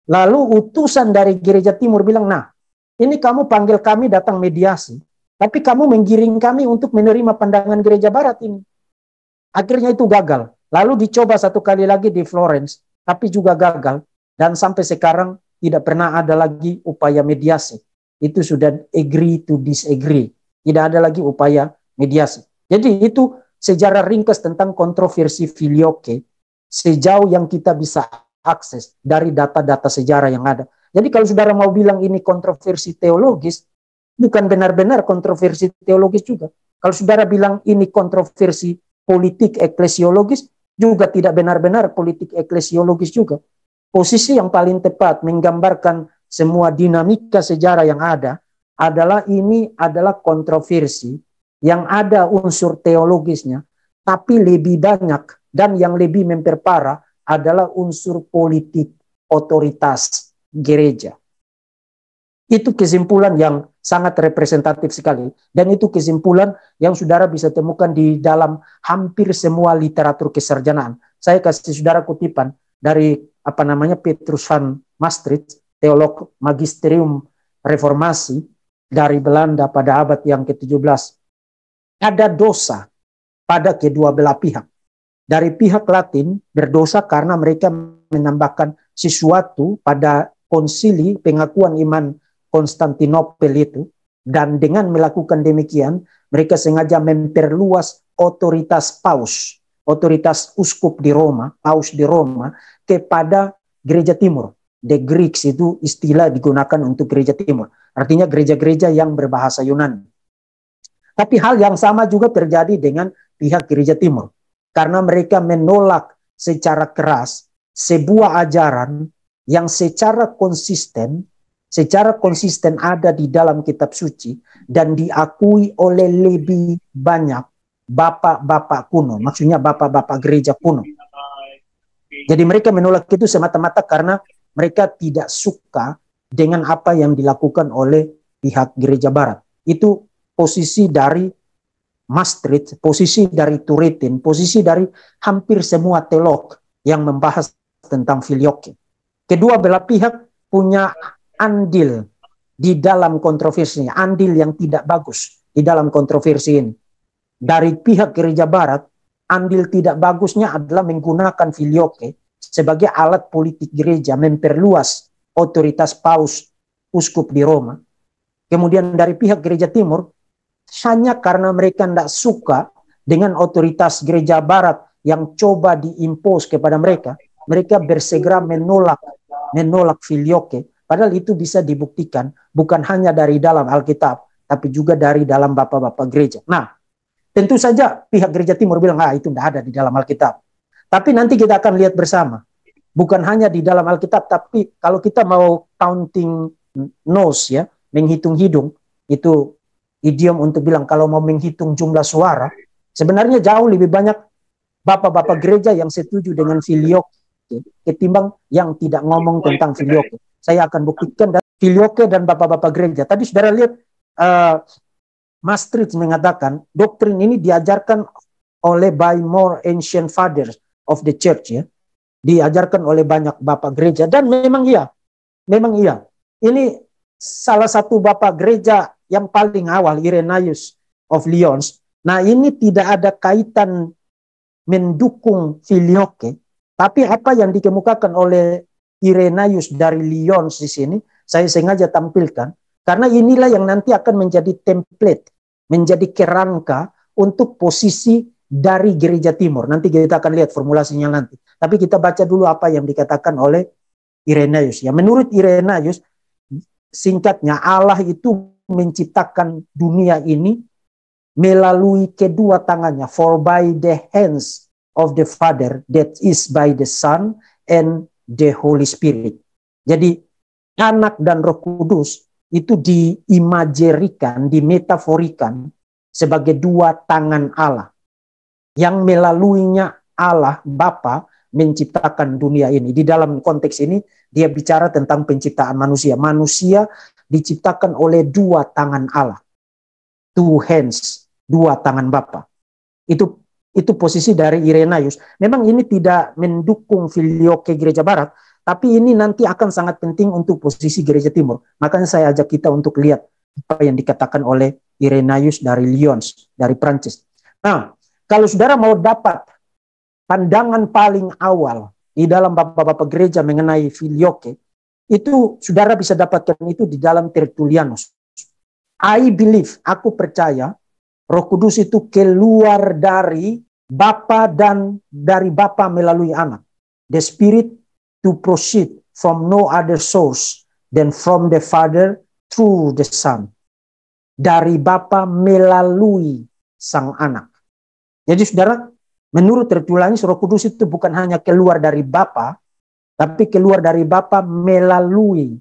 Lalu utusan dari gereja timur bilang, nah, ini kamu panggil kami datang mediasi, tapi kamu menggiring kami untuk menerima pandangan gereja barat ini. Akhirnya itu gagal. Lalu dicoba satu kali lagi di Florence, tapi juga gagal. Dan sampai sekarang tidak pernah ada lagi upaya mediasi. Itu sudah agree to disagree. Tidak ada lagi upaya mediasi. Jadi itu sejarah ringkas tentang kontroversi filioque sejauh yang kita bisa akses dari data-data sejarah yang ada. Jadi kalau saudara mau bilang ini kontroversi teologis, bukan benar-benar kontroversi teologis juga. Kalau saudara bilang ini kontroversi politik eklesiologis, juga tidak benar-benar politik eklesiologis juga. Posisi yang paling tepat menggambarkan semua dinamika sejarah yang ada adalah ini adalah kontroversi yang ada unsur teologisnya, tapi lebih banyak dan yang lebih memperparah adalah unsur politik otoritas gereja. Itu kesimpulan yang sangat representatif sekali. Dan itu kesimpulan yang saudara bisa temukan di dalam hampir semua literatur kesarjanaan. Saya kasih saudara kutipan dari Petrus van Maastricht, teolog magisterium reformasi dari Belanda pada abad yang ke-17. Ada dosa pada kedua belah pihak. Dari pihak Latin berdosa karena mereka menambahkan sesuatu pada konsili pengakuan iman Konstantinopel itu, dan dengan melakukan demikian mereka sengaja memperluas otoritas paus, otoritas uskup di Roma, paus di Roma kepada gereja timur. The Greeks itu istilah digunakan untuk gereja timur, artinya gereja-gereja yang berbahasa Yunani. Tapi hal yang sama juga terjadi dengan pihak gereja timur, karena mereka menolak secara keras sebuah ajaran yang secara konsisten ada di dalam kitab suci dan diakui oleh lebih banyak bapak-bapak kuno, maksudnya bapak-bapak gereja kuno. Jadi mereka menolak itu semata-mata karena mereka tidak suka dengan apa yang dilakukan oleh pihak gereja barat. Itu posisi dari Maastricht, posisi dari Turretin, posisi dari hampir semua teolog yang membahas tentang filioque. Kedua belah pihak punya andil di dalam kontroversinya, andil yang tidak bagus di dalam kontroversi ini. Dari pihak gereja barat, andil tidak bagusnya adalah menggunakan filioque sebagai alat politik gereja, memperluas otoritas paus uskup di Roma. Kemudian dari pihak gereja timur, hanya karena mereka tidak suka dengan otoritas gereja barat yang coba diimpos kepada mereka, mereka bersegera menolak filioque. Padahal itu bisa dibuktikan bukan hanya dari dalam Alkitab, tapi juga dari dalam bapak-bapak gereja. Nah, tentu saja pihak gereja timur bilang, itu tidak ada di dalam Alkitab. Tapi nanti kita akan lihat bersama. Bukan hanya di dalam Alkitab, tapi kalau kita mau counting nose, ya, menghitung hidung, itu idiom untuk bilang kalau mau menghitung jumlah suara, sebenarnya jauh lebih banyak bapak-bapak gereja yang setuju dengan filioque ketimbang yang tidak ngomong tentang filioque. Saya akan buktikan dari filioque dan bapak-bapak gereja. Tadi saudara lihat Maastricht mengatakan doktrin ini diajarkan oleh by more ancient fathers of the church, ya. Diajarkan oleh banyak bapak gereja, dan memang iya. Ini salah satu bapak gereja yang paling awal, Irenaeus of Lyons. Nah, ini tidak ada kaitan mendukung filioque, tapi apa yang dikemukakan oleh Irenaeus dari Lyons di sini, saya sengaja tampilkan, karena inilah yang nanti akan menjadi template, menjadi kerangka untuk posisi dari gereja timur. Nanti kita akan lihat formulasinya nanti. Tapi kita baca dulu apa yang dikatakan oleh Irenaeus. Ya, menurut Irenaeus, singkatnya, Allah itu menciptakan dunia ini melalui kedua tangannya. For by the hands of the Father, that is by the Son and the Holy Spirit. Jadi anak dan Roh Kudus itu diimajerikan, dimetaforikan sebagai dua tangan Allah, yang melaluinya Allah Bapa menciptakan dunia ini. Di dalam konteks ini dia bicara tentang penciptaan manusia. Manusia diciptakan oleh dua tangan Allah, two hands, dua tangan Bapa. Itu posisi dari Irenaeus. Memang ini tidak mendukung filioque gereja barat, tapi ini nanti akan sangat penting untuk posisi gereja timur. Makanya saya ajak kita untuk lihat apa yang dikatakan oleh Irenaeus dari Lyons, dari Prancis. Nah, kalau saudara mau dapat pandangan paling awal di dalam bapak-bapak gereja mengenai filioque, itu saudara bisa dapatkan itu di dalam Tertullianus. I believe, aku percaya, Roh Kudus itu keluar dari Bapa dan dari Bapa melalui Anak. The Spirit to proceed from no other source than from the Father through the Son. Dari Bapa melalui Sang Anak. Jadi saudara, Menurut Tertullianus, Roh Kudus itu bukan hanya keluar dari Bapa, tapi keluar dari Bapa melalui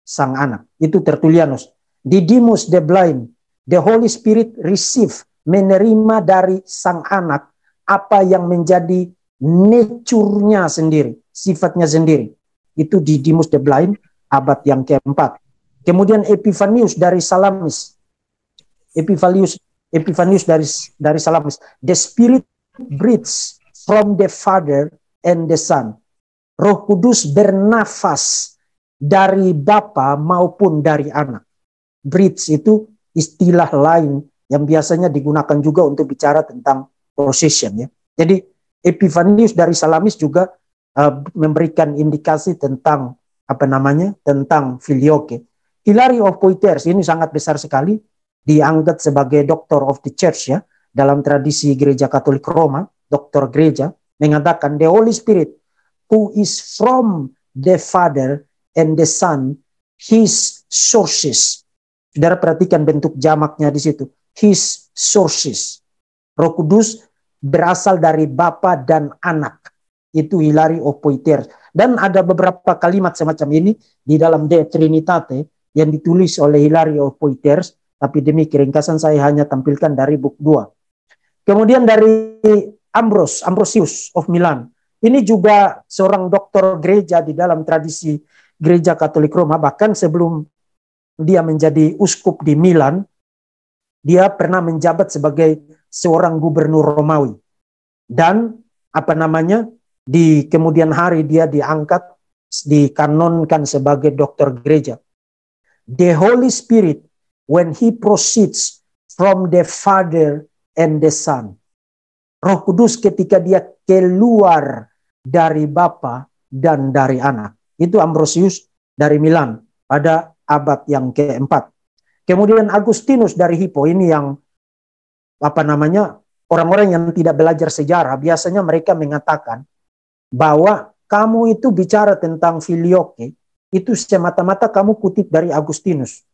Sang Anak. Itu Tertullianus. Didymus the blind, the Holy Spirit receive, menerima dari Sang Anak apa yang menjadi nature-nya sendiri, sifatnya sendiri. Itu Didymus the blind, abad yang keempat. Kemudian Epiphanius dari Salamis. Epiphanius dari Salamis. The Spirit breathes from the Father and the Son. Roh Kudus bernafas dari Bapa maupun dari Anak. Breathes itu istilah lain yang biasanya digunakan juga untuk bicara tentang procession, ya. Jadi Epiphanius dari Salamis juga memberikan indikasi tentang tentang filioque. Hilary of Poitiers ini sangat besar sekali, dianggap sebagai Doctor of the Church, ya, dalam tradisi Gereja Katolik Roma. Doktor gereja mengatakan the Holy Spirit who is from the Father and the Son, his sources. Saudara perhatikan bentuk jamaknya di situ. His sources. Roh Kudus berasal dari Bapa dan Anak. Itu Hilary of Poitiers. Dan ada beberapa kalimat semacam ini di dalam De Trinitate yang ditulis oleh Hilary of Poitiers, tapi demi keringkasan saya hanya tampilkan dari buku 2. Kemudian dari Ambrosius of Milan. Ini juga seorang doktor gereja di dalam tradisi Gereja Katolik Roma. Bahkan sebelum dia menjadi uskup di Milan, dia pernah menjabat sebagai seorang gubernur Romawi. Dan di kemudian hari dia diangkat, dikanonkan sebagai dokter gereja. The Holy Spirit, when he proceeds from the Father and the Son. Roh Kudus ketika dia keluar dari Bapa dan dari Anak. Itu Ambrosius dari Milan pada abad yang keempat. Kemudian Agustinus dari Hippo, ini yang orang-orang yang tidak belajar sejarah, biasanya mereka mengatakan bahwa kamu itu bicara tentang filioque, itu semata-mata kamu kutip dari Agustinus.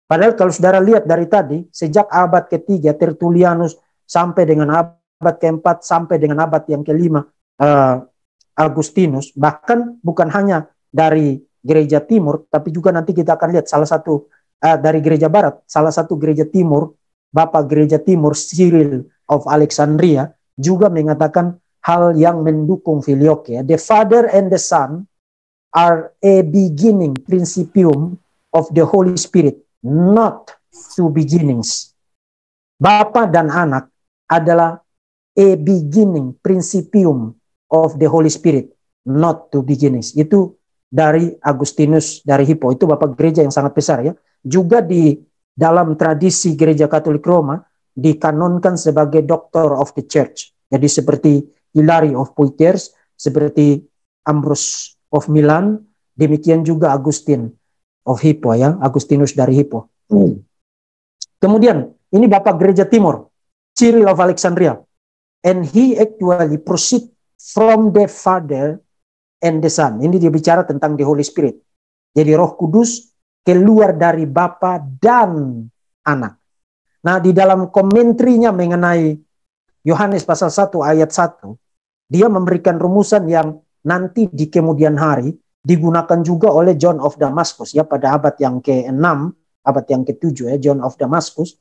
Padahal kalau saudara lihat dari tadi, sejak abad ketiga Tertullianus sampai dengan abad keempat sampai dengan abad yang kelima Agustinus, bahkan bukan hanya dari gereja timur, tapi juga nanti kita akan lihat salah satu dari gereja barat, salah satu gereja timur, Bapak gereja timur Cyril of Alexandria juga mengatakan hal yang mendukung filioque. The Father and the Son are a beginning principium of the Holy Spirit, not two beginnings. Bapa dan Anak adalah a beginning principium of the Holy Spirit, not two beginnings. Itu dari Agustinus dari Hippo. Itu bapak gereja yang sangat besar, ya. Juga di dalam tradisi Gereja Katolik Roma dikanonkan sebagai Doctor of the Church. Jadi seperti Hilary of Poitiers, seperti Ambrose of Milan, demikian juga Agustin of Hippo, ya, Agustinus dari Hippo. Kemudian ini bapak gereja timur, Cyril of Alexandria, and he actually proceed from the Father and the Son. Ini dia bicara tentang the Holy Spirit. Jadi Roh Kudus keluar dari Bapa dan Anak. Nah, di dalam komentrinya mengenai Yohanes pasal 1 ayat 1, dia memberikan rumusan yang nanti di kemudian hari digunakan juga oleh John of Damascus, ya, pada abad yang ke-6, abad yang ke-7, ya, John of Damascus,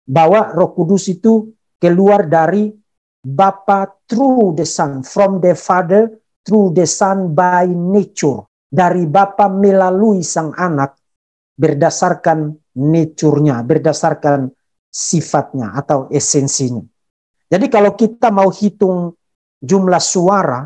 bahwa Roh Kudus itu keluar dari Bapa through the Son, from the Father through the Son by nature. Dari Bapa melalui Sang Anak berdasarkan nature-nya, berdasarkan sifatnya atau esensinya. Jadi kalau kita mau hitung jumlah suara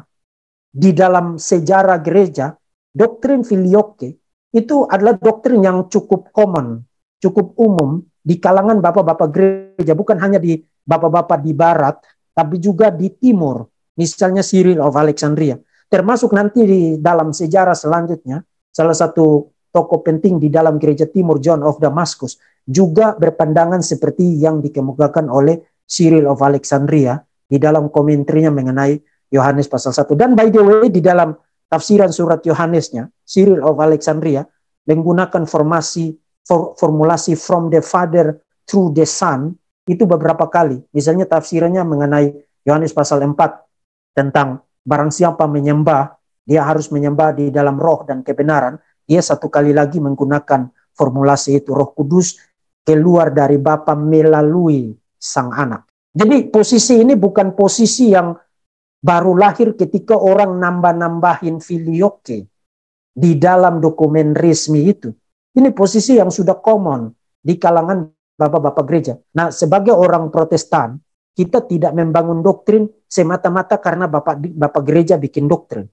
di dalam sejarah gereja, doktrin filioque itu adalah doktrin yang cukup common, cukup umum di kalangan bapak-bapak gereja, bukan hanya di bapak-bapak di barat, tapi juga di timur, misalnya Cyril of Alexandria. Termasuk nanti di dalam sejarah selanjutnya, salah satu tokoh penting di dalam gereja timur, John of Damascus, juga berpandangan seperti yang dikemukakan oleh Cyril of Alexandria di dalam komentrinya mengenai Yohanes pasal 1. Dan by the way, di dalam tafsiran surat Yohanesnya, Cyril of Alexandria menggunakan formulasi from the Father through the Son itu beberapa kali. Misalnya tafsirannya mengenai Yohanes pasal 4 tentang barang siapa menyembah, dia harus menyembah di dalam roh dan kebenaran. Dia satu kali lagi menggunakan formulasi itu, Roh Kudus keluar dari Bapa melalui Sang Anak. Jadi posisi ini bukan posisi yang baru lahir ketika orang nambah-nambahin filioque di dalam dokumen resmi itu. Ini posisi yang sudah common di kalangan bapak-bapak gereja. Nah, sebagai orang Protestan, kita tidak membangun doktrin semata-mata karena bapak gereja bikin doktrin.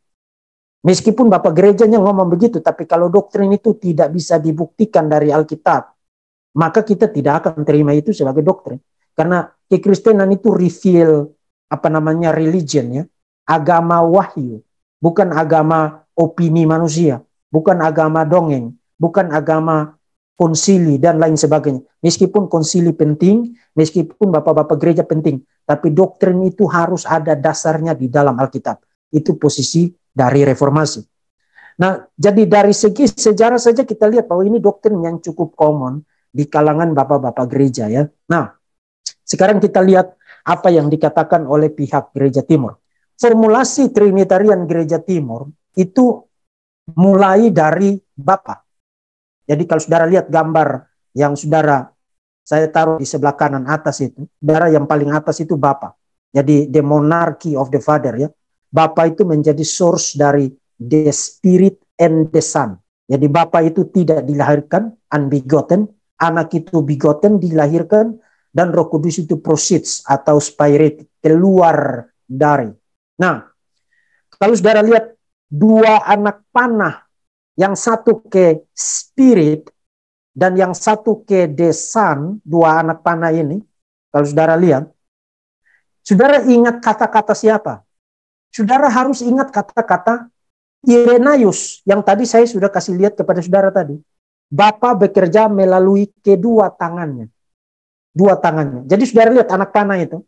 Meskipun bapak gerejanya ngomong begitu, tapi kalau doktrin itu tidak bisa dibuktikan dari Alkitab, maka kita tidak akan terima itu sebagai doktrin. Karena kekristenan itu reveal religion ya, agama wahyu, bukan agama opini manusia, bukan agama dongeng, bukan agama konsili dan lain sebagainya. Meskipun konsili penting, meskipun bapak-bapak gereja penting, tapi doktrin itu harus ada dasarnya di dalam Alkitab. Itu posisi dari reformasi. Nah, jadi dari segi sejarah saja kita lihat bahwa ini doktrin yang cukup common di kalangan bapak-bapak gereja ya. Nah, sekarang kita lihat apa yang dikatakan oleh pihak Gereja Timur. Formulasi Trinitarian Gereja Timur itu mulai dari Bapa. Jadi kalau saudara lihat gambar yang saya taruh di sebelah kanan atas itu, saudara yang paling atas itu Bapa. Jadi the monarchy of the Father ya. Bapa itu menjadi source dari the Spirit and the Son. Jadi Bapa itu tidak dilahirkan, unbegotten, anak itu begotten, dilahirkan, dan Roh Kudus itu proceeds atau spirit, keluar dari. Nah, kalau saudara lihat dua anak panah, yang satu ke Spirit dan yang satu ke the Son, dua anak panah ini, kalau saudara lihat, saudara ingat kata-kata siapa? Saudara harus ingat kata-kata Irenaeus yang tadi saya sudah kasih lihat kepada saudara tadi. Bapa bekerja melalui kedua tangannya. Dua tangannya. Jadi saudara lihat anak panah itu.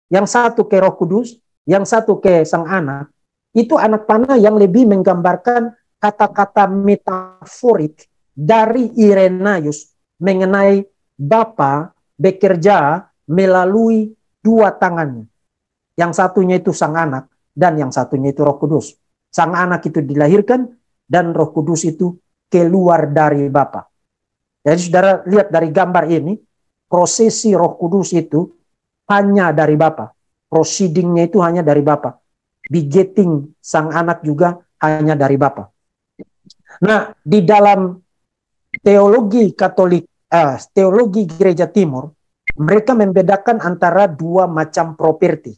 Yang satu ke Roh Kudus, yang satu ke Sang Anak. Itu anak panah yang lebih menggambarkan kata-kata metaforik dari Irenaeus mengenai Bapa bekerja melalui dua tangannya. Yang satunya itu Sang Anak dan yang satunya itu Roh Kudus. Sang Anak itu dilahirkan dan Roh Kudus itu keluar dari Bapa. Jadi saudara lihat dari gambar ini, prosesi Roh Kudus itu hanya dari Bapa. Proceedingnya itu hanya dari Bapa. Begetting Sang Anak juga hanya dari Bapa. Nah, di dalam teologi Katolik, teologi Gereja Timur, mereka membedakan antara dua macam properti.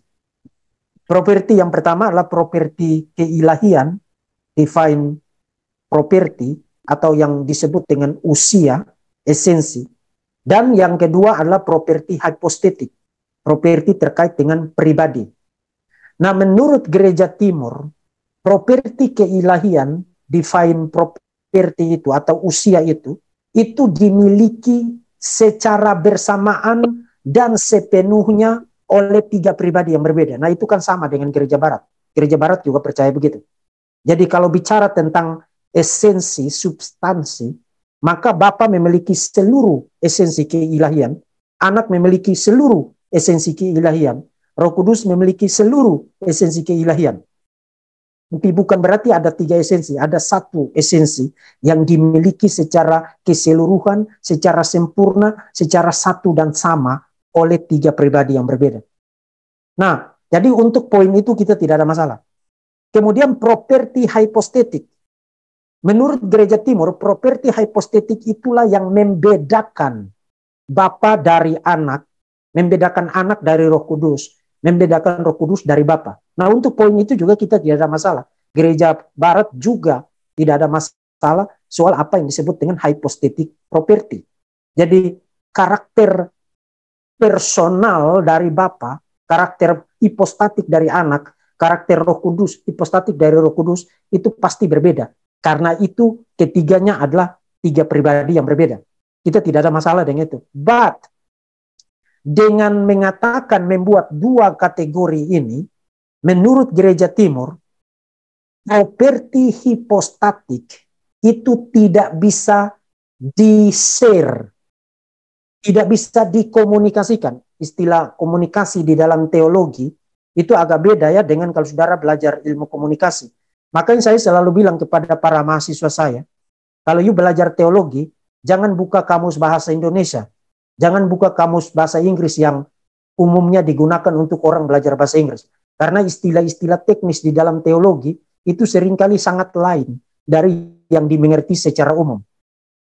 Properti yang pertama adalah properti keilahian, divine property, atau yang disebut dengan usia, esensi. Dan yang kedua adalah properti hypostatic, properti terkait dengan pribadi. Nah, menurut Gereja Timur, properti keilahian, divine property itu atau usia itu dimiliki secara bersamaan dan sepenuhnya oleh tiga pribadi yang berbeda. Nah, itu kan sama dengan Gereja Barat. Gereja Barat juga percaya begitu. Jadi kalau bicara tentang esensi, substansi, maka Bapa memiliki seluruh esensi keilahian, Anak memiliki seluruh esensi keilahian, Roh Kudus memiliki seluruh esensi keilahian. Tapi bukan berarti ada tiga esensi, ada satu esensi yang dimiliki secara keseluruhan, secara sempurna, secara satu dan sama oleh tiga pribadi yang berbeda. Nah, jadi untuk poin itu kita tidak ada masalah. Kemudian properti hypostatic. Menurut Gereja Timur, properti hypostatic itulah yang membedakan Bapa dari Anak, membedakan Anak dari Roh Kudus, membedakan Roh Kudus dari Bapa. Nah, untuk poin itu juga kita tidak ada masalah. Gereja Barat juga tidak ada masalah soal apa yang disebut dengan hypostatic property. Jadi karakter personal dari Bapa, karakter hipostatik dari Anak, karakter Roh Kudus, hipostatik dari Roh Kudus itu pasti berbeda. Karena itu ketiganya adalah tiga pribadi yang berbeda. Kita tidak ada masalah dengan itu. But dengan mengatakan membuat dua kategori ini, menurut Gereja Timur, properti hipostatik itu tidak bisa di-share, tidak bisa dikomunikasikan. Istilah komunikasi di dalam teologi Itu agak beda ya dengan kalau saudara belajar ilmu komunikasi. Makanya saya selalu bilang kepada para mahasiswa saya, kalau you belajar teologi, jangan buka kamus bahasa Indonesia. Jangan buka kamus bahasa Inggris yang umumnya digunakan untuk orang belajar bahasa Inggris. Karena istilah-istilah teknis di dalam teologi itu seringkali sangat lain dari yang dimengerti secara umum.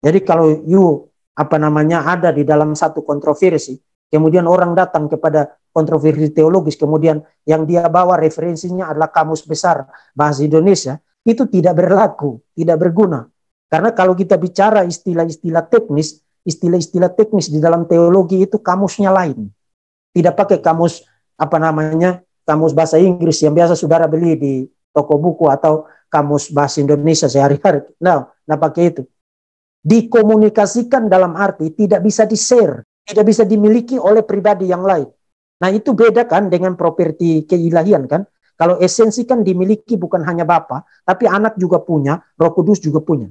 Jadi kalau you ada di dalam satu kontroversi, kemudian orang datang kepada kontroversi teologis, kemudian yang dia bawa referensinya adalah kamus besar bahasa Indonesia, itu tidak berlaku, tidak berguna. Karena kalau kita bicara istilah-istilah teknis di dalam teologi itu kamusnya lain. Tidak pakai kamus kamus bahasa Inggris yang biasa saudara beli di toko buku atau kamus bahasa Indonesia sehari-hari. Nah, pakai itu. Dikomunikasikan dalam arti tidak bisa di-share, tidak bisa dimiliki oleh pribadi yang lain. Nah, itu beda kan dengan properti keilahian kan? Kalau esensi kan dimiliki bukan hanya Bapa, tapi anak juga punya, Roh Kudus juga punya.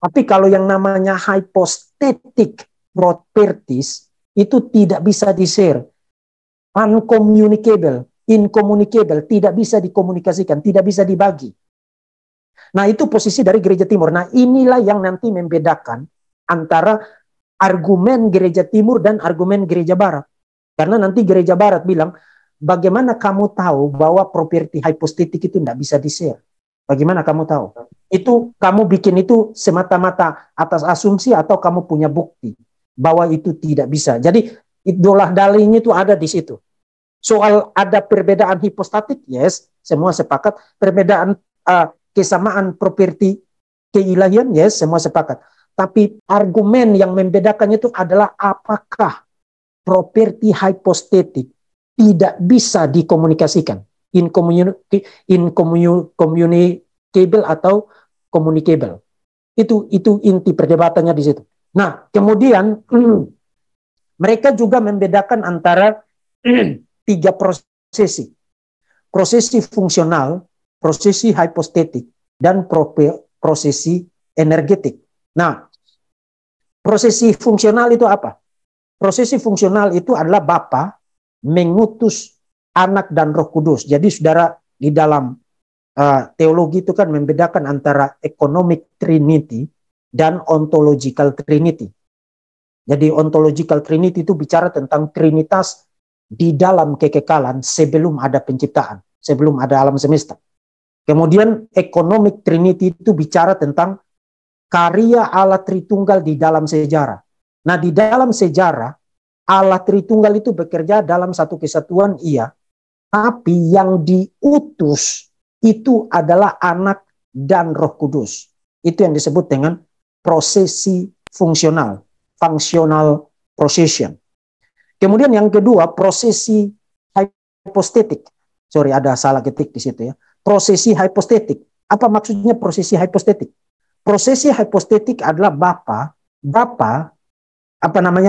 Tapi kalau yang namanya hypostatic properties itu tidak bisa di-share. Uncommunicable, incommunicable, tidak bisa dikomunikasikan, tidak bisa dibagi. Nah, itu posisi dari gereja timur. Nah, inilah yang nanti membedakan antara argumen gereja timur dan argumen gereja barat. Karena nanti gereja barat bilang, bagaimana kamu tahu bahwa properti hypostatik itu tidak bisa di-share? Bagaimana kamu tahu? Itu kamu bikin itu semata-mata atas asumsi atau kamu punya bukti bahwa itu tidak bisa. Jadi, idolah dalihnya itu ada di situ. Soal ada perbedaan hipostatik, yes, semua sepakat. Perbedaan kesamaan properti keilahian, yes, semua sepakat. Tapi argumen yang membedakannya itu adalah apakah properti hypostatik tidak bisa dikomunikasikan, incommunicable atau communicable. Itu inti perdebatannya di situ. Nah, kemudian mereka juga membedakan antara 3 prosesi. Prosesi fungsional, prosesi hypostatik, dan prosesi energetik. Nah, prosesi fungsional itu apa? Prosesi fungsional itu adalah Bapa mengutus Anak dan Roh Kudus. Jadi saudara di dalam teologi itu kan membedakan antara economic trinity dan ontological trinity. Jadi ontological trinity itu bicara tentang trinitas di dalam kekekalan sebelum ada penciptaan, sebelum ada alam semesta. Kemudian economic trinity itu bicara tentang karya Allah Tritunggal di dalam sejarah. Nah, di dalam sejarah Allah Tritunggal itu bekerja dalam satu kesatuan, iya, tapi yang diutus itu adalah Anak dan Roh Kudus. Itu yang disebut dengan prosesi fungsional, functional procession. Kemudian yang kedua, prosesi hypostatik. Sorry, ada salah ketik di situ ya. Prosesi hypostatik. Apa maksudnya prosesi hypostatik? Prosesi hypostatik adalah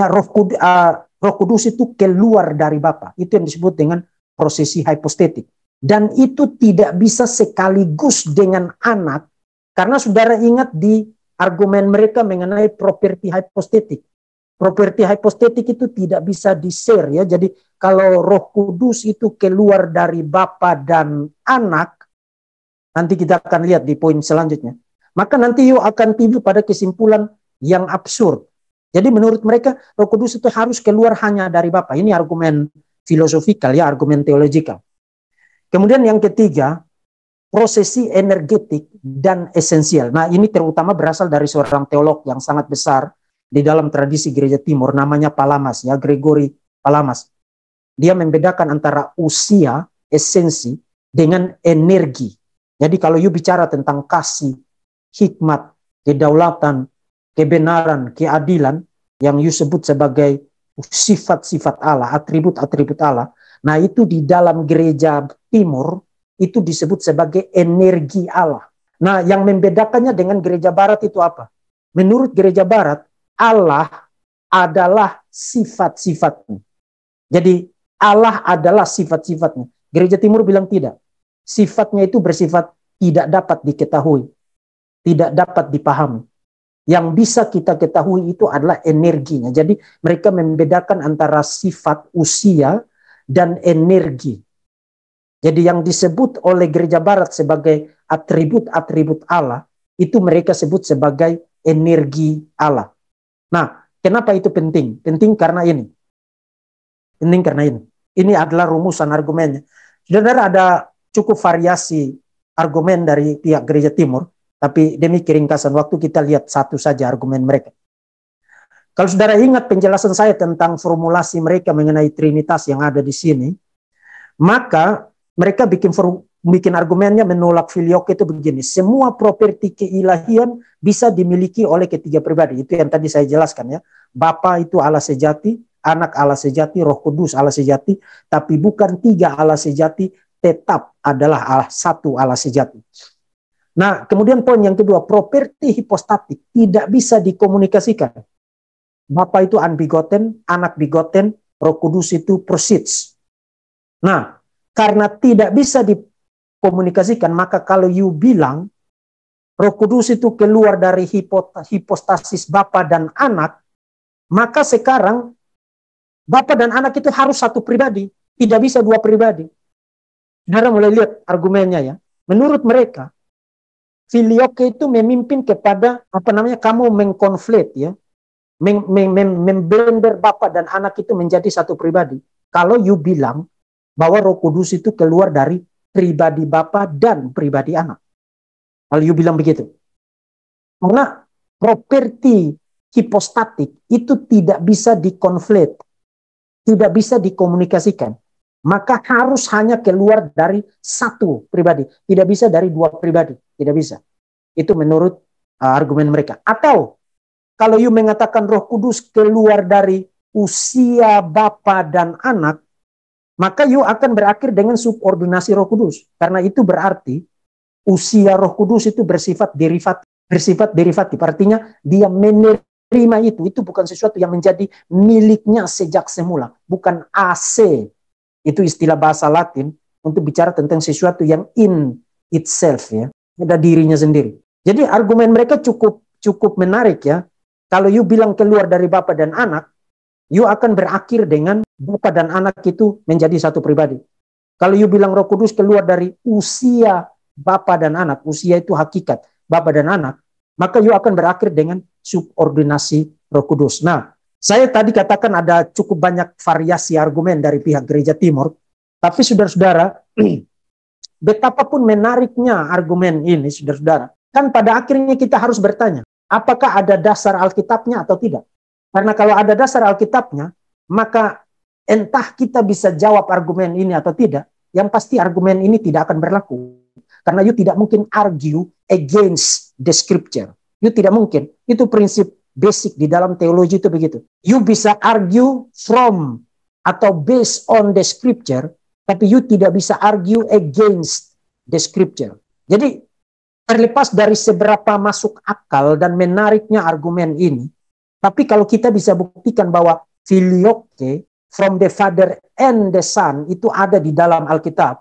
Roh Kudus itu keluar dari Bapa. Itu yang disebut dengan prosesi hypostatik. Dan itu tidak bisa sekaligus dengan anak, karena saudara ingat di argumen mereka mengenai properti hypostatik. Properti hypostatik itu tidak bisa di-share ya. Jadi kalau Roh Kudus itu keluar dari Bapa dan Anak, nanti kita akan lihat di poin selanjutnya. Maka nanti yuk akan tiba pada kesimpulan yang absurd. Jadi menurut mereka Roh Kudus itu harus keluar hanya dari Bapa. Ini argumen filosofikal ya, argumen teologikal. Kemudian yang ketiga, prosesi energetik dan esensial. Nah, ini terutama berasal dari seorang teolog yang sangat besar di dalam tradisi gereja timur, namanya Palamas ya, Gregory Palamas. Dia membedakan antara usia, esensi, dengan energi. Jadi kalau you bicara tentang kasih, hikmat, kedaulatan, kebenaran, keadilan, yang you sebut sebagai sifat-sifat Allah, atribut-atribut Allah, nah itu di dalam gereja timur, itu disebut sebagai energi Allah. Nah, yang membedakannya dengan gereja barat itu apa? Menurut gereja barat, Allah adalah sifat-sifatnya. Jadi Allah adalah sifat-sifatnya. Gereja timur bilang tidak. Sifatnya itu bersifat tidak dapat diketahui, tidak dapat dipahami. Yang bisa kita ketahui itu adalah energinya. Jadi mereka membedakan antara sifat usia dan energi. Jadi yang disebut oleh gereja barat sebagai atribut-atribut Allah, itu mereka sebut sebagai energi Allah. Nah, kenapa itu penting? Penting karena ini. Penting karena ini. Ini adalah rumusan argumennya. Saudara, ada cukup variasi argumen dari pihak gereja timur, tapi demi keringkasan waktu kita lihat satu saja argumen mereka. Kalau saudara ingat penjelasan saya tentang formulasi mereka mengenai Trinitas yang ada di sini, maka mereka bikin argumennya menolak filioque itu begini. Semua properti keilahian bisa dimiliki oleh ketiga pribadi. Itu yang tadi saya jelaskan ya. Bapa itu Allah sejati, Anak Allah sejati, Roh Kudus Allah sejati, tapi bukan tiga Allah sejati, tetap adalah satu Allah sejati. Nah, kemudian poin yang kedua, properti hipostatik tidak bisa dikomunikasikan. Bapa itu unbegotten, Anak begotten, Roh Kudus itu proceeds. Nah, karena tidak bisa dikomunikasikan, maka kalau you bilang Roh Kudus itu keluar dari hipostasis Bapa dan Anak, maka sekarang Bapa dan Anak itu harus satu pribadi, tidak bisa dua pribadi. Saudara mulai lihat argumennya ya. Menurut mereka, filioque itu memimpin kepada kamu mengkonflit ya, memblender Bapa dan Anak itu menjadi satu pribadi. Kalau you bilang bahwa Roh Kudus itu keluar dari pribadi Bapa dan pribadi Anak. Kalau you bilang begitu. Karena properti hipostatik itu tidak bisa dikonflit, tidak bisa dikomunikasikan. Maka harus hanya keluar dari satu pribadi. Tidak bisa dari dua pribadi. Tidak bisa. Itu menurut argumen mereka. Atau kalau you mengatakan Roh Kudus keluar dari usia Bapa dan Anak, maka you akan berakhir dengan subordinasi Roh Kudus. Karena itu berarti usia Roh Kudus itu bersifat derivatif. Bersifat derivatif. Artinya dia menerima itu bukan sesuatu yang menjadi miliknya sejak semula. Bukan AC. Itu istilah bahasa Latin untuk bicara tentang sesuatu yang in itself ya. Ada dirinya sendiri. Jadi argumen mereka cukup menarik ya. Kalau you bilang keluar dari Bapa dan Anak, you akan berakhir dengan Bapa dan Anak itu menjadi satu pribadi. Kalau you bilang Roh Kudus keluar dari usia Bapa dan Anak, usia itu hakikat Bapa dan Anak, maka you akan berakhir dengan subordinasi Roh Kudus. Nah, saya tadi katakan ada cukup banyak variasi argumen dari pihak gereja timur, tapi saudara-saudara, betapapun menariknya argumen ini, saudara-saudara, kan pada akhirnya kita harus bertanya, apakah ada dasar Alkitabnya atau tidak? Karena kalau ada dasar Alkitabnya, maka entah kita bisa jawab argumen ini atau tidak, yang pasti argumen ini tidak akan berlaku. Karena you tidak mungkin argue against the scripture. You tidak mungkin. Itu prinsip basic di dalam teologi itu begitu. You bisa argue from atau based on the scripture, tapi you tidak bisa argue against the scripture. Jadi terlepas dari seberapa masuk akal dan menariknya argumen ini, tapi kalau kita bisa buktikan bahwa filioque from the Father and the Son itu ada di dalam Alkitab,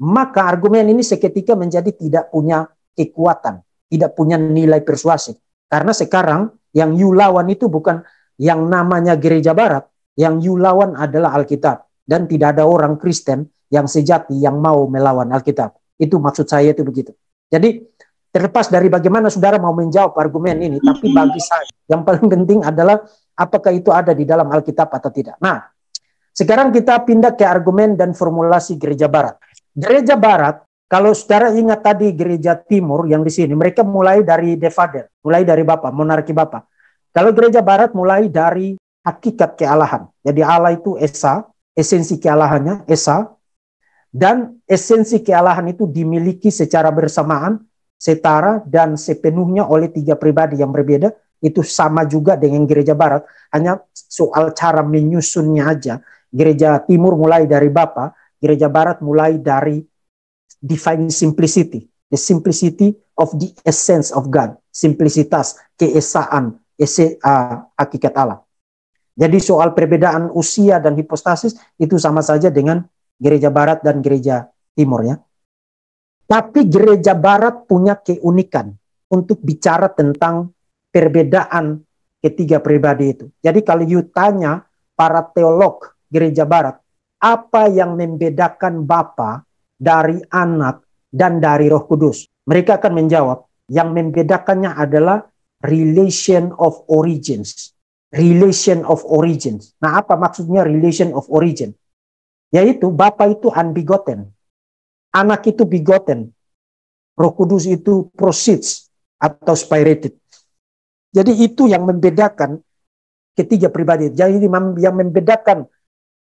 maka argumen ini seketika menjadi tidak punya kekuatan, tidak punya nilai persuasif. Karena sekarang yang you lawan itu bukan yang namanya gereja barat, yang you lawan adalah Alkitab. Dan tidak ada orang Kristen yang sejati yang mau melawan Alkitab. Itu maksud saya itu begitu. Jadi terlepas dari bagaimana saudara mau menjawab argumen ini, tapi bagi saya yang paling penting adalah apakah itu ada di dalam Alkitab atau tidak. Nah, sekarang kita pindah ke argumen dan formulasi gereja barat. Gereja barat, kalau saudara ingat tadi gereja timur yang di sini, mereka mulai dari the Father, mulai dari Bapa, monarki Bapa. Kalau gereja barat mulai dari hakikat kealahan. Jadi Allah itu Esa, esensi kealahannya Esa, dan esensi kealahan itu dimiliki secara bersamaan, setara dan sepenuhnya oleh tiga pribadi yang berbeda. Itu sama juga dengan gereja barat, hanya soal cara menyusunnya aja. Gereja timur mulai dari Bapa, gereja barat mulai dari divine simplicity, the simplicity of the essence of God, simplicitas, keesaan, hakikat Allah. Jadi soal perbedaan usia dan hipostasis itu sama saja dengan gereja barat dan gereja timur ya. Tapi gereja barat punya keunikan untuk bicara tentang perbedaan ketiga pribadi itu. Jadi kalau you tanya para teolog gereja barat, apa yang membedakan Bapa dari Anak, dan dari Roh Kudus? Mereka akan menjawab, yang membedakannya adalah relation of origins. Relation of origins. Nah, apa maksudnya relation of origin? Yaitu Bapa itu unbegotten, Anak itu begotten, Roh Kudus itu proceeds atau spirated. Jadi itu yang membedakan ketiga pribadi. Jadi yang membedakan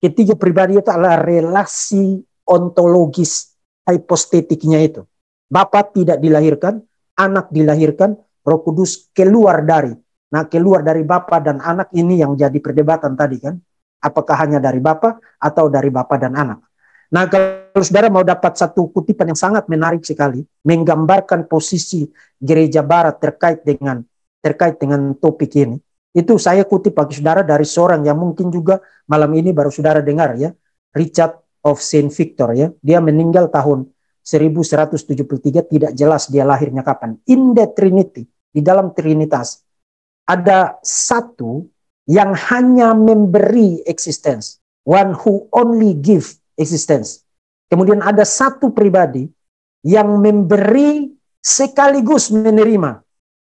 ketiga pribadi itu adalah relasi ontologis hypostatiknya itu. Bapa tidak dilahirkan, Anak dilahirkan, Roh Kudus keluar dari. Nah, keluar dari Bapa dan Anak ini yang jadi perdebatan tadi kan. Apakah hanya dari Bapa atau dari Bapa dan Anak? Nah, kalau saudara mau dapat satu kutipan yang sangat menarik sekali, menggambarkan posisi gereja barat terkait dengan topik ini, itu saya kutip bagi saudara dari seorang yang mungkin juga malam ini baru saudara dengar ya, Richard of Saint Victor ya. Dia meninggal tahun 1173, tidak jelas dia lahirnya kapan. In the Trinity, di dalam Trinitas, ada satu yang hanya memberi existence, one who only give existence. Kemudian ada satu pribadi yang memberi sekaligus menerima.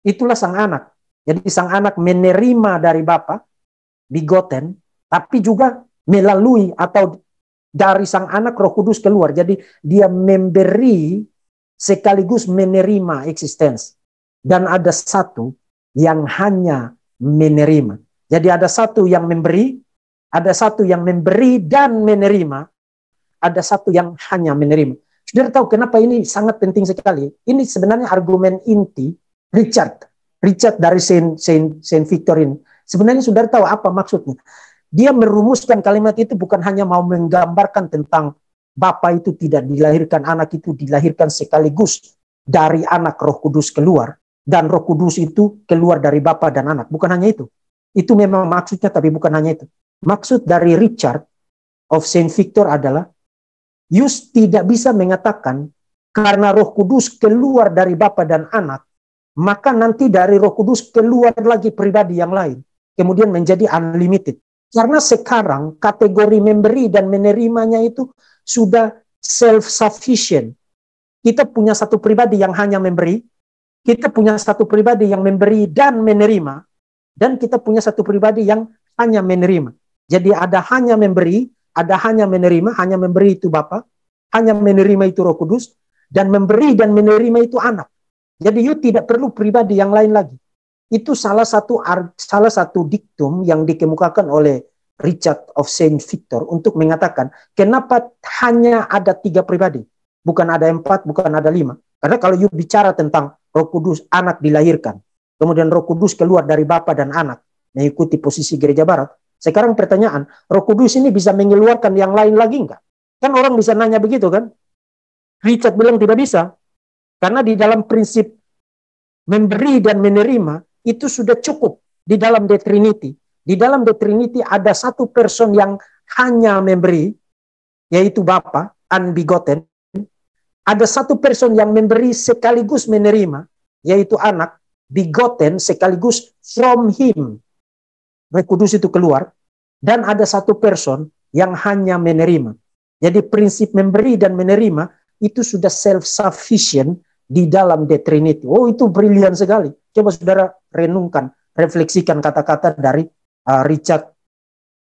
Itulah sang Anak. Jadi sang Anak menerima dari Bapa, begotten, tapi juga melalui atau dari sang Anak Roh Kudus keluar. Jadi dia memberi sekaligus menerima existence. Dan ada satu yang hanya menerima. Jadi ada satu yang memberi, ada satu yang memberi dan menerima, ada satu yang hanya menerima. Saudara tahu kenapa ini sangat penting sekali? Ini sebenarnya argumen inti Richard dari Saint Victor ini. Sebenarnya saudara tahu apa maksudnya? Dia merumuskan kalimat itu bukan hanya mau menggambarkan tentang Bapa itu tidak dilahirkan, Anak itu dilahirkan sekaligus dari Anak Roh Kudus keluar, dan Roh Kudus itu keluar dari Bapa dan Anak. Bukan hanya itu. Itu memang maksudnya, tapi bukan hanya itu. Maksud dari Richard of Saint Victor adalah Yus tidak bisa mengatakan karena Roh Kudus keluar dari Bapa dan Anak, maka nanti dari Roh Kudus keluar lagi pribadi yang lain, kemudian menjadi unlimited. Karena sekarang kategori memberi dan menerimanya itu sudah self-sufficient. Kita punya satu pribadi yang hanya memberi, kita punya satu pribadi yang memberi dan menerima, dan kita punya satu pribadi yang hanya menerima. Jadi ada hanya memberi, ada hanya menerima, hanya memberi itu Bapa, hanya menerima itu Roh Kudus, dan memberi dan menerima itu Anak. Jadi you tidak perlu pribadi yang lain lagi. Itu salah satu diktum yang dikemukakan oleh Richard of Saint Victor untuk mengatakan kenapa hanya ada 3 pribadi, bukan ada 4, bukan ada 5. Karena kalau you bicara tentang Roh Kudus, Anak dilahirkan, kemudian Roh Kudus keluar dari Bapa dan Anak, mengikuti posisi gereja barat. Sekarang pertanyaan, Roh Kudus ini bisa mengeluarkan yang lain lagi enggak? Kan orang bisa nanya begitu kan? Richard bilang tidak bisa. Karena di dalam prinsip memberi dan menerima, itu sudah cukup di dalam The Trinity. Di dalam The Trinity ada satu person yang hanya memberi, yaitu Bapa, unbegotten. Ada satu person yang memberi sekaligus menerima, yaitu Anak, begotten sekaligus from him. Roh Kudus itu keluar, dan ada satu person yang hanya menerima. Jadi prinsip memberi dan menerima itu sudah self-sufficient di dalam The Trinity. Oh, itu brilian sekali. Coba saudara renungkan, refleksikan kata-kata dari Richard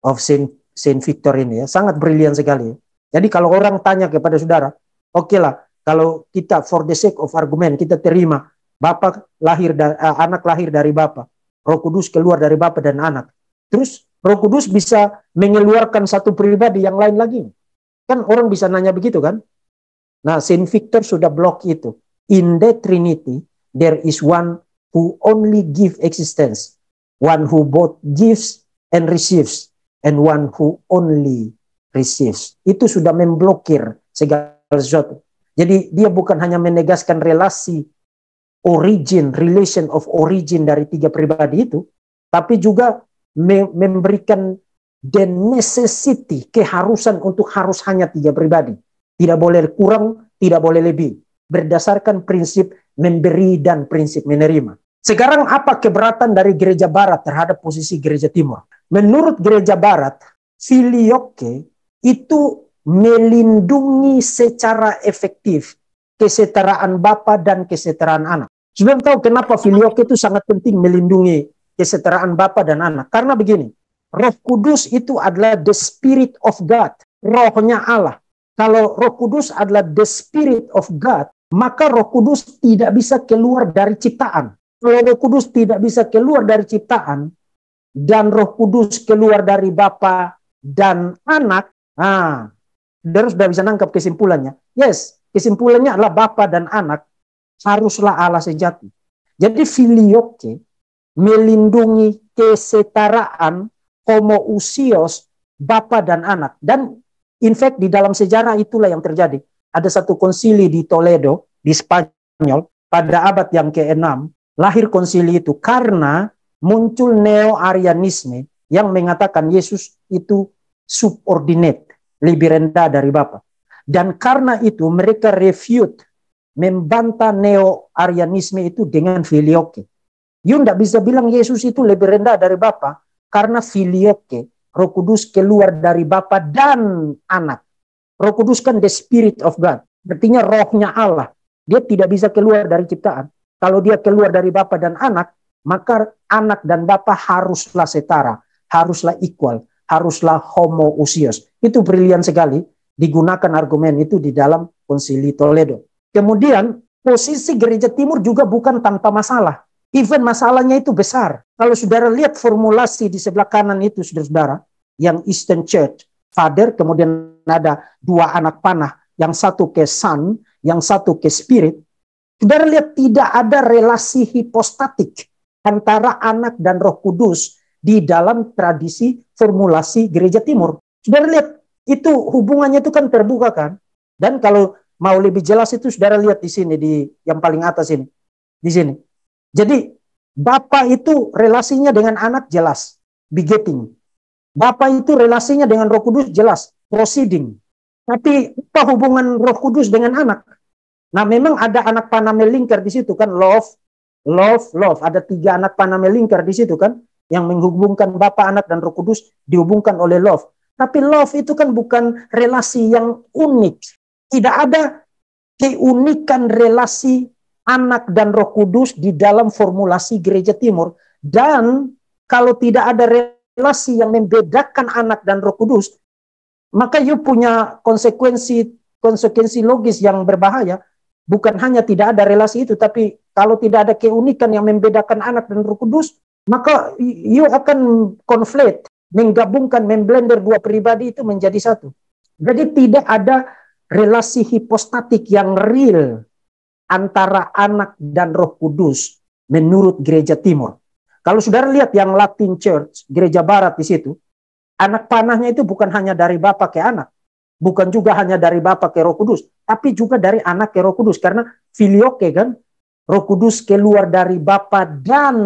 of Saint Victor ini ya. Sangat brilian sekali. Jadi kalau orang tanya kepada saudara, oke lah, kalau kita for the sake of argument, kita terima Anak lahir dari Bapa, Roh Kudus keluar dari Bapa dan Anak. Terus Roh Kudus bisa mengeluarkan satu pribadi yang lain lagi. Kan orang bisa nanya begitu kan? Nah, Saint Victor sudah blok itu. In the Trinity, there is one who only give existence, one who both gives and receives, and one who only receives. Itu sudah memblokir segala sesuatu. Jadi dia bukan hanya menegaskan relation of origin dari 3 pribadi itu, tapi juga memberikan the necessity, keharusan untuk harus hanya 3 pribadi. Tidak boleh kurang, tidak boleh lebih. Berdasarkan prinsip memberi dan prinsip menerima. Sekarang apa keberatan dari gereja barat terhadap posisi gereja timur? Menurut gereja barat, filioque itu melindungi secara efektif kesetaraan Bapa dan kesetaraan anak. Sudah tahu kenapa filioque itu sangat penting melindungi kesetaraan Bapa dan anak? Karena begini, Roh Kudus itu adalah the Spirit of God, rohnya Allah. Kalau Roh Kudus adalah the Spirit of God, maka Roh Kudus tidak bisa keluar dari ciptaan. Kalau Roh Kudus tidak bisa keluar dari ciptaan, dan Roh Kudus keluar dari Bapa dan anak, saudara sudah bisa nangkap kesimpulannya. Yes, kesimpulannya adalah Bapa dan anak haruslah Allah sejati. Jadi filioque melindungi kesetaraan homoousios Bapa dan anak. Dan in fact di dalam sejarah itulah yang terjadi. Ada satu konsili di Toledo, di Spanyol, pada abad yang ke-6, lahir konsili itu karena muncul neo-Arianisme yang mengatakan Yesus itu subordinate, lebih rendah dari Bapa. Dan karena itu mereka refute, membantah neo-Arianisme itu dengan filioque. You tidak bisa bilang Yesus itu lebih rendah dari Bapa karena filioque, Roh Kudus keluar dari Bapa dan anak. Roh Kudus kan the Spirit of God, artinya rohnya Allah. Dia tidak bisa keluar dari ciptaan. Kalau dia keluar dari Bapa dan anak, maka anak dan Bapa haruslah setara, haruslah equal, haruslah homoousios. Itu brilian sekali, digunakan argumen itu di dalam Konsili Toledo. Kemudian posisi gereja timur juga bukan tanpa masalah. Even masalahnya itu besar. Kalau saudara lihat formulasi di sebelah kanan itu, saudara-saudara, yang Eastern Church, Father, kemudian ada dua anak panah, yang satu ke Son, yang satu ke Spirit. Saudara lihat tidak ada relasi hipostatik antara anak dan Roh Kudus di dalam tradisi formulasi gereja timur. Saudara lihat, itu hubungannya itu kan terbuka kan. Dan kalau mau lebih jelas itu saudara lihat di sini, di yang paling atas ini. Di sini. Jadi Bapa itu relasinya dengan anak jelas, begetting. Bapa itu relasinya dengan Roh Kudus jelas, proceeding. Tapi apa hubungan Roh Kudus dengan anak? Nah, memang ada anak panah melingkar di situ kan, love. Ada 3 anak panah melingkar di situ kan, yang menghubungkan Bapa, Anak, dan Roh Kudus dihubungkan oleh love. Tapi love itu kan bukan relasi yang unik. Tidak ada keunikan relasi anak dan Roh Kudus di dalam formulasi gereja timur. Dan kalau tidak ada relasi yang membedakan anak dan Roh Kudus, maka you punya konsekuensi logis yang berbahaya. Bukan hanya tidak ada relasi itu, tapi kalau tidak ada keunikan yang membedakan anak dan Roh Kudus, maka you akan konflik, menggabungkan, memblender dua pribadi itu menjadi satu. Jadi tidak ada relasi hipostatik yang real antara anak dan Roh Kudus menurut gereja timur. Kalau saudara lihat yang Latin Church, gereja barat di situ, anak panahnya itu bukan hanya dari Bapa ke anak, bukan juga hanya dari Bapa ke Roh Kudus, tapi juga dari anak ke Roh Kudus. Karena filioque kan, Roh Kudus keluar dari Bapa dan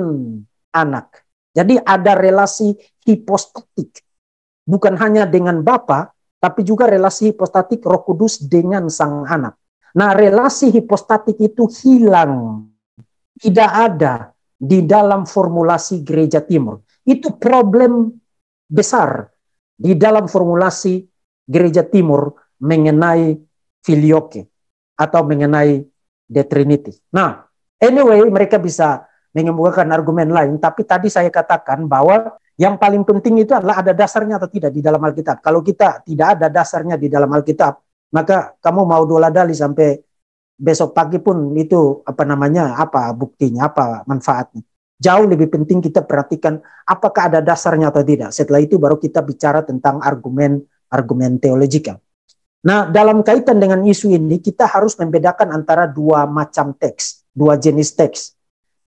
anak. Jadi ada relasi hipostatik. Bukan hanya dengan Bapa, tapi juga relasi hipostatik Roh Kudus dengan sang anak. Nah, relasi hipostatik itu hilang. Tidak ada di dalam formulasi gereja timur. Itu problem besar di dalam formulasi gereja timur mengenai filioque atau mengenai the Trinity. Nah, anyway, mereka bisa mengemukakan argumen lain, tapi tadi saya katakan bahwa yang paling penting itu adalah ada dasarnya atau tidak di dalam Alkitab. Kalau kita tidak ada dasarnya di dalam Alkitab, maka kamu mau dola-dali sampai besok pagi pun itu apa buktinya, apa manfaatnya. Jauh lebih penting kita perhatikan apakah ada dasarnya atau tidak. Setelah itu baru kita bicara tentang argumen teologikal. Nah, dalam kaitan dengan isu ini, kita harus membedakan antara dua macam teks, dua jenis teks.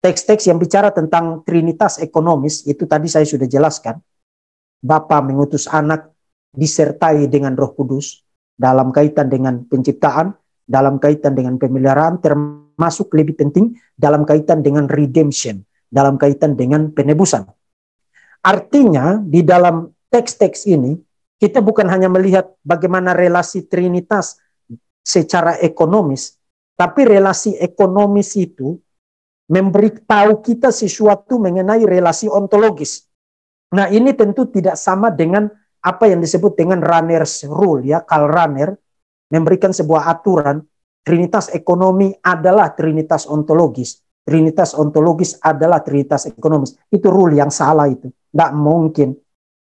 Teks-teks yang bicara tentang trinitas ekonomis, itu tadi saya sudah jelaskan. Bapa mengutus anak, disertai dengan Roh Kudus, dalam kaitan dengan penciptaan, dalam kaitan dengan pemeliharaan, termasuk lebih penting, dalam kaitan dengan redemption, dalam kaitan dengan penebusan. Artinya, di dalam teks-teks ini, kita bukan hanya melihat bagaimana relasi trinitas secara ekonomis, tapi relasi ekonomis itu memberitahu kita sesuatu mengenai relasi ontologis. Nah, ini tentu tidak sama dengan apa yang disebut dengan Rahner's Rule, ya, Karl Rahner memberikan sebuah aturan, trinitas ekonomi adalah trinitas ontologis. Trinitas ontologis adalah trinitas ekonomis. Itu rule yang salah itu. Tidak mungkin.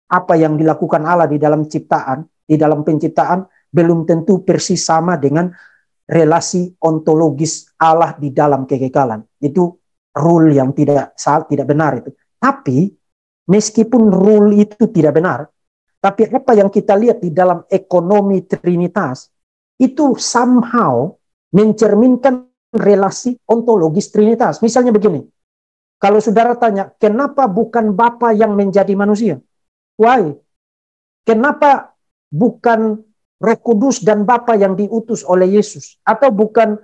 Apa yang dilakukan Allah di dalam ciptaan, di dalam penciptaan, belum tentu persis sama dengan relasi ontologis Allah di dalam kekekalan. Itu rule yang tidak benar itu. Tapi meskipun rule itu tidak benar, tapi apa yang kita lihat di dalam ekonomi Trinitas itu somehow mencerminkan relasi ontologis Trinitas. Misalnya begini, kalau saudara tanya, kenapa bukan Bapa yang menjadi manusia? Why? Kenapa bukan Roh Kudus dan Bapa yang diutus oleh Yesus? Atau bukan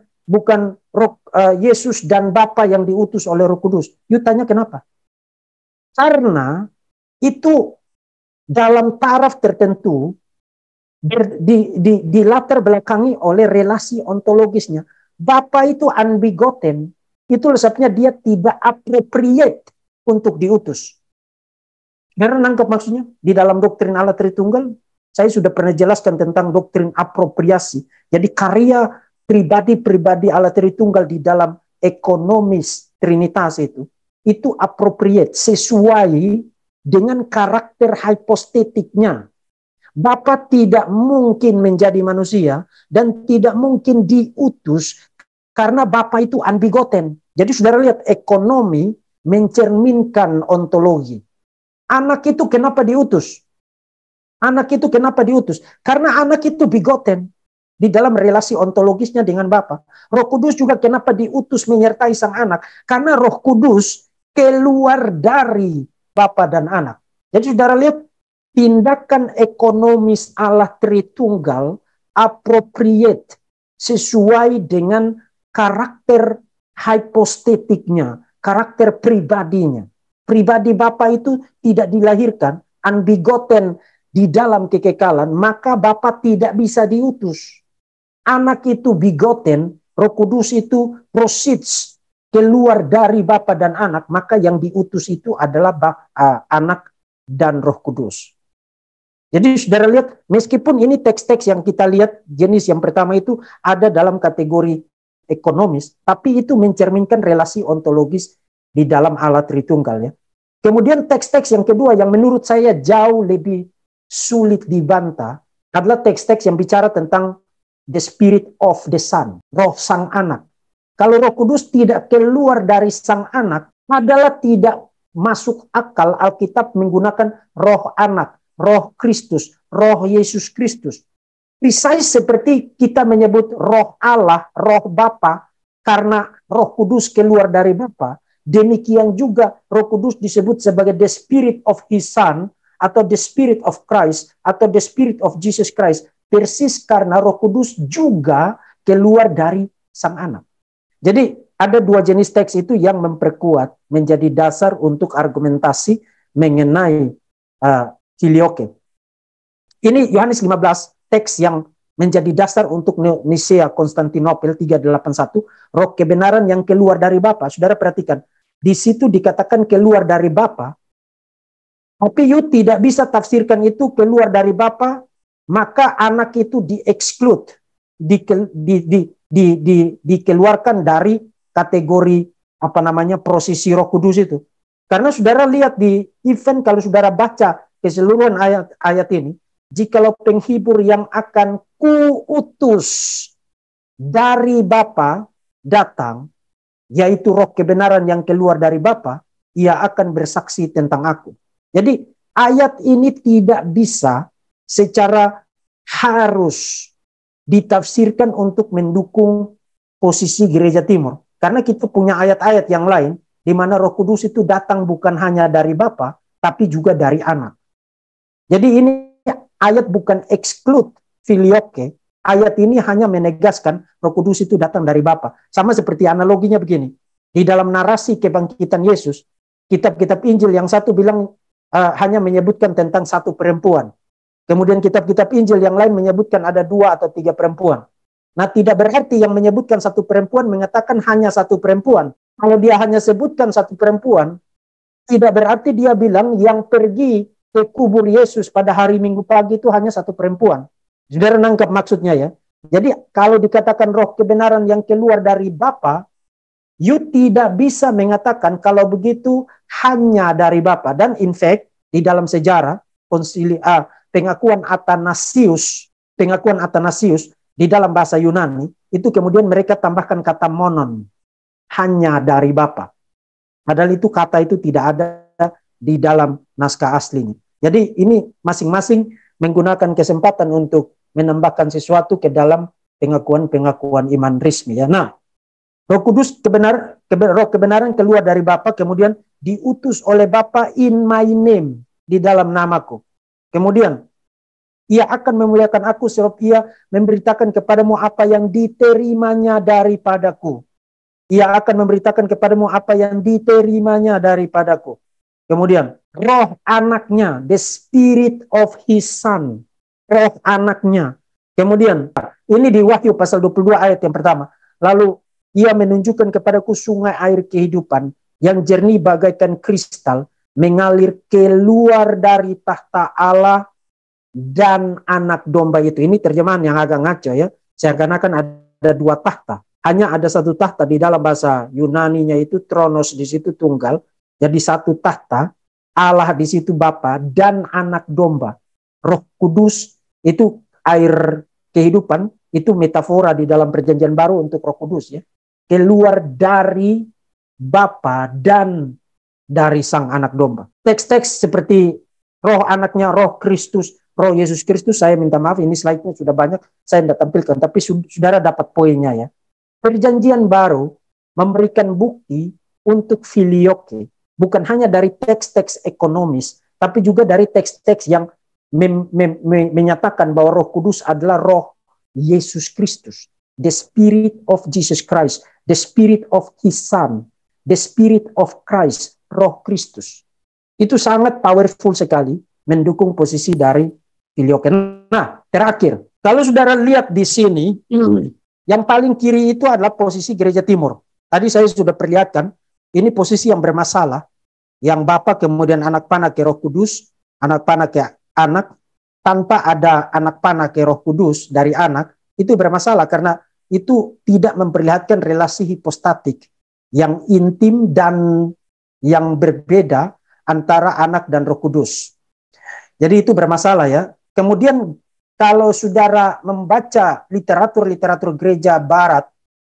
Yesus dan Bapa yang diutus oleh Roh Kudus? You tanya kenapa? Karena itu dalam taraf tertentu di latar belakangi oleh relasi ontologisnya. Bapa itu unbegotten, itu sebabnya dia tidak appropriate untuk diutus. Karena nangkep maksudnya? Di dalam doktrin Allah Tritunggal, saya sudah pernah jelaskan tentang doktrin apropriasi. Jadi karya pribadi-pribadi Allah Tritunggal di dalam ekonomis Trinitas itu appropriate, sesuai dengan karakter hypostetiknya. Bapa tidak mungkin menjadi manusia dan tidak mungkin diutus karena Bapa itu unbegotten. Jadi saudara lihat, ekonomi mencerminkan ontologi. Anak itu kenapa diutus? Anak itu kenapa diutus? Karena anak itu begotten di dalam relasi ontologisnya dengan Bapa. Roh Kudus juga kenapa diutus menyertai sang anak? Karena Roh Kudus keluar dari Bapa dan anak. Jadi saudara lihat, tindakan ekonomis Allah Tritunggal appropriate, sesuai dengan karakter hypostetiknya, karakter pribadinya. Pribadi Bapa itu tidak dilahirkan, unbegotten di dalam kekekalan, maka Bapa tidak bisa diutus. Anak itu begotten, Roh Kudus itu proceeds, keluar dari Bapa dan anak, maka yang diutus itu adalah anak dan Roh Kudus. Jadi saudara lihat, meskipun ini teks-teks yang kita lihat, jenis yang pertama itu ada dalam kategori ekonomis, tapi itu mencerminkan relasi ontologis di dalam Allah Tritunggal, ya. Kemudian teks-teks yang kedua yang menurut saya jauh lebih sulit dibantah adalah teks-teks yang bicara tentang the spirit of the son, roh sang anak. Kalau Roh Kudus tidak keluar dari sang anak, adalah tidak masuk akal Alkitab menggunakan roh anak, roh Kristus, roh Yesus Kristus. Precise seperti kita menyebut roh Allah, roh Bapa, karena Roh Kudus keluar dari Bapa. Demikian juga Roh Kudus disebut sebagai the spirit of his son, atau the spirit of Christ, atau the spirit of Jesus Christ. Persis karena Roh Kudus juga keluar dari sang anak. Jadi ada dua jenis teks itu yang memperkuat, menjadi dasar untuk argumentasi mengenai filioque. Ini Yohanes 15, teks yang menjadi dasar untuk Nisea Konstantinopel 381, roh kebenaran yang keluar dari Bapa. Saudara perhatikan, di situ dikatakan keluar dari Bapa, tapi you tidak bisa tafsirkan itu keluar dari Bapa, maka anak itu di-exclude, dikeluarkan dari kategori prosesi Roh Kudus itu. Karena saudara lihat di event, kalau saudara baca keseluruhan ayat ini, jikalau penghibur yang akan kuutus dari Bapa datang, yaitu roh kebenaran yang keluar dari Bapa, ia akan bersaksi tentang aku. Jadi ayat ini tidak bisa secara harus ditafsirkan untuk mendukung posisi Gereja Timur. Karena kita punya ayat-ayat yang lain di mana Roh Kudus itu datang bukan hanya dari Bapa, tapi juga dari anak. Jadi ini ayat bukan exclude filioque, ayat ini hanya menegaskan Roh Kudus itu datang dari Bapa. Sama seperti analoginya begini. Di dalam narasi kebangkitan Yesus, kitab-kitab Injil yang satu bilang hanya menyebutkan tentang satu perempuan. Kemudian kitab-kitab Injil yang lain menyebutkan ada 2 atau 3 perempuan. Nah, tidak berarti yang menyebutkan satu perempuan mengatakan hanya satu perempuan. Kalau dia hanya sebutkan satu perempuan, tidak berarti dia bilang yang pergi ke kubur Yesus pada hari Minggu pagi itu hanya satu perempuan. Saudara nangkap maksudnya ya. Jadi kalau dikatakan roh kebenaran yang keluar dari Bapa, you tidak bisa mengatakan kalau begitu hanya dari Bapa. Dan in fact, di dalam sejarah pengakuan Athanasius di dalam bahasa Yunani, itu kemudian mereka tambahkan kata monon, hanya dari Bapa. Padahal itu kata itu tidak ada di dalam naskah aslinya. Jadi ini masing-masing menggunakan kesempatan untuk menambahkan sesuatu ke dalam pengakuan-pengakuan iman resmi ya. Nah, Roh Kudus roh kebenaran keluar dari Bapa, kemudian diutus oleh Bapa in my name, di dalam namaku. Kemudian ia akan memuliakan aku sebab ia memberitakan kepadamu apa yang diterimanya daripadaku. Ia akan memberitakan kepadamu apa yang diterimanya daripadaku. Kemudian roh anaknya, the spirit of his son. Roh anaknya. Kemudian ini di Wahyu pasal 22 ayat yang pertama. Lalu ia menunjukkan kepadaku sungai air kehidupan yang jernih bagaikan kristal mengalir keluar dari tahta Allah dan anak domba itu. Ini terjemahan yang agak ngaco ya. Seakan-akan ada dua tahta. Hanya ada satu tahta. Di dalam bahasa Yunaninya itu Tronos, di situ tunggal. Jadi satu tahta, Allah di situ Bapa dan anak domba. Roh Kudus itu air kehidupan, itu metafora di dalam perjanjian baru untuk Roh Kudus ya. Keluar dari Bapa dan dari sang anak domba. Teks-teks seperti roh anaknya, roh Kristus, roh Yesus Kristus, saya minta maaf ini slide-nya sudah banyak, saya tidak tampilkan, tapi saudara dapat poinnya ya. Perjanjian baru memberikan bukti untuk filioque, bukan hanya dari teks-teks ekonomis, tapi juga dari teks-teks yang menyatakan bahwa Roh Kudus adalah roh Yesus Kristus, the Spirit of Jesus Christ, the Spirit of His Son, the Spirit of Christ, Roh Kristus. Itu sangat powerful sekali mendukung posisi dari filioque. Nah, terakhir, kalau saudara lihat di sini, yang paling kiri itu adalah posisi gereja timur. Tadi saya sudah perlihatkan, ini posisi yang bermasalah, yang Bapa kemudian anak panah ke Roh Kudus, anak panah ke anak, tanpa ada anak panah ke Roh Kudus dari anak, itu bermasalah karena itu tidak memperlihatkan relasi hipostatik yang intim dan yang berbeda antara anak dan Roh Kudus. Jadi itu bermasalah ya. Kemudian kalau saudara membaca literatur gereja barat,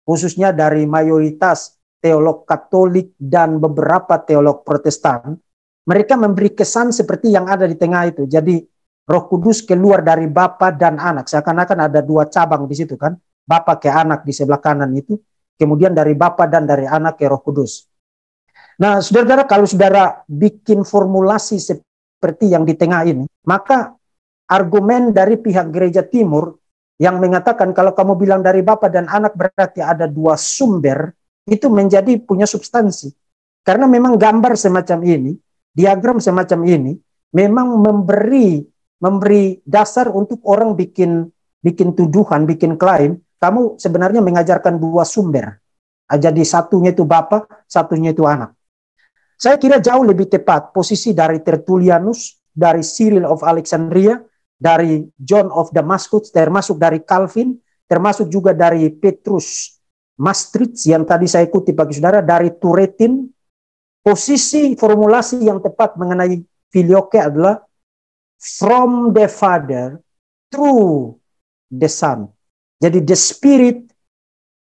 khususnya dari mayoritas teolog Katolik dan beberapa teolog Protestan, mereka memberi kesan seperti yang ada di tengah itu. Jadi Roh Kudus keluar dari Bapa dan anak. Seakan-akan ada dua cabang di situ kan. Bapa ke anak di sebelah kanan itu. Kemudian dari Bapa dan dari anak ke Roh Kudus. Nah, saudara-saudara, kalau saudara bikin formulasi seperti yang di tengah ini, maka argumen dari pihak gereja timur yang mengatakan kalau kamu bilang dari Bapa dan anak berarti ada dua sumber, itu menjadi punya substansi. Karena memang gambar semacam ini, diagram semacam ini, memang memberi dasar untuk orang bikin tuduhan, bikin klaim, kamu sebenarnya mengajarkan dua sumber. Jadi satunya itu Bapa, satunya itu anak. Saya kira jauh lebih tepat posisi dari Tertullianus, dari Cyril of Alexandria, dari John of Damascus, termasuk dari Calvin, termasuk juga dari Petrus Maastricht yang tadi saya kutip bagi saudara, dari Turretin. Posisi formulasi yang tepat mengenai filioque adalah from the Father through the Son. Jadi the Spirit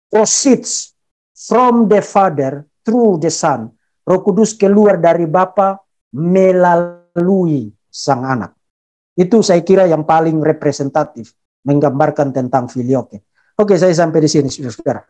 proceeds from the Father through the Son. Roh Kudus keluar dari Bapa melalui sang anak. Itu saya kira yang paling representatif menggambarkan tentang filioque. Oke, saya sampai di sini, saudara.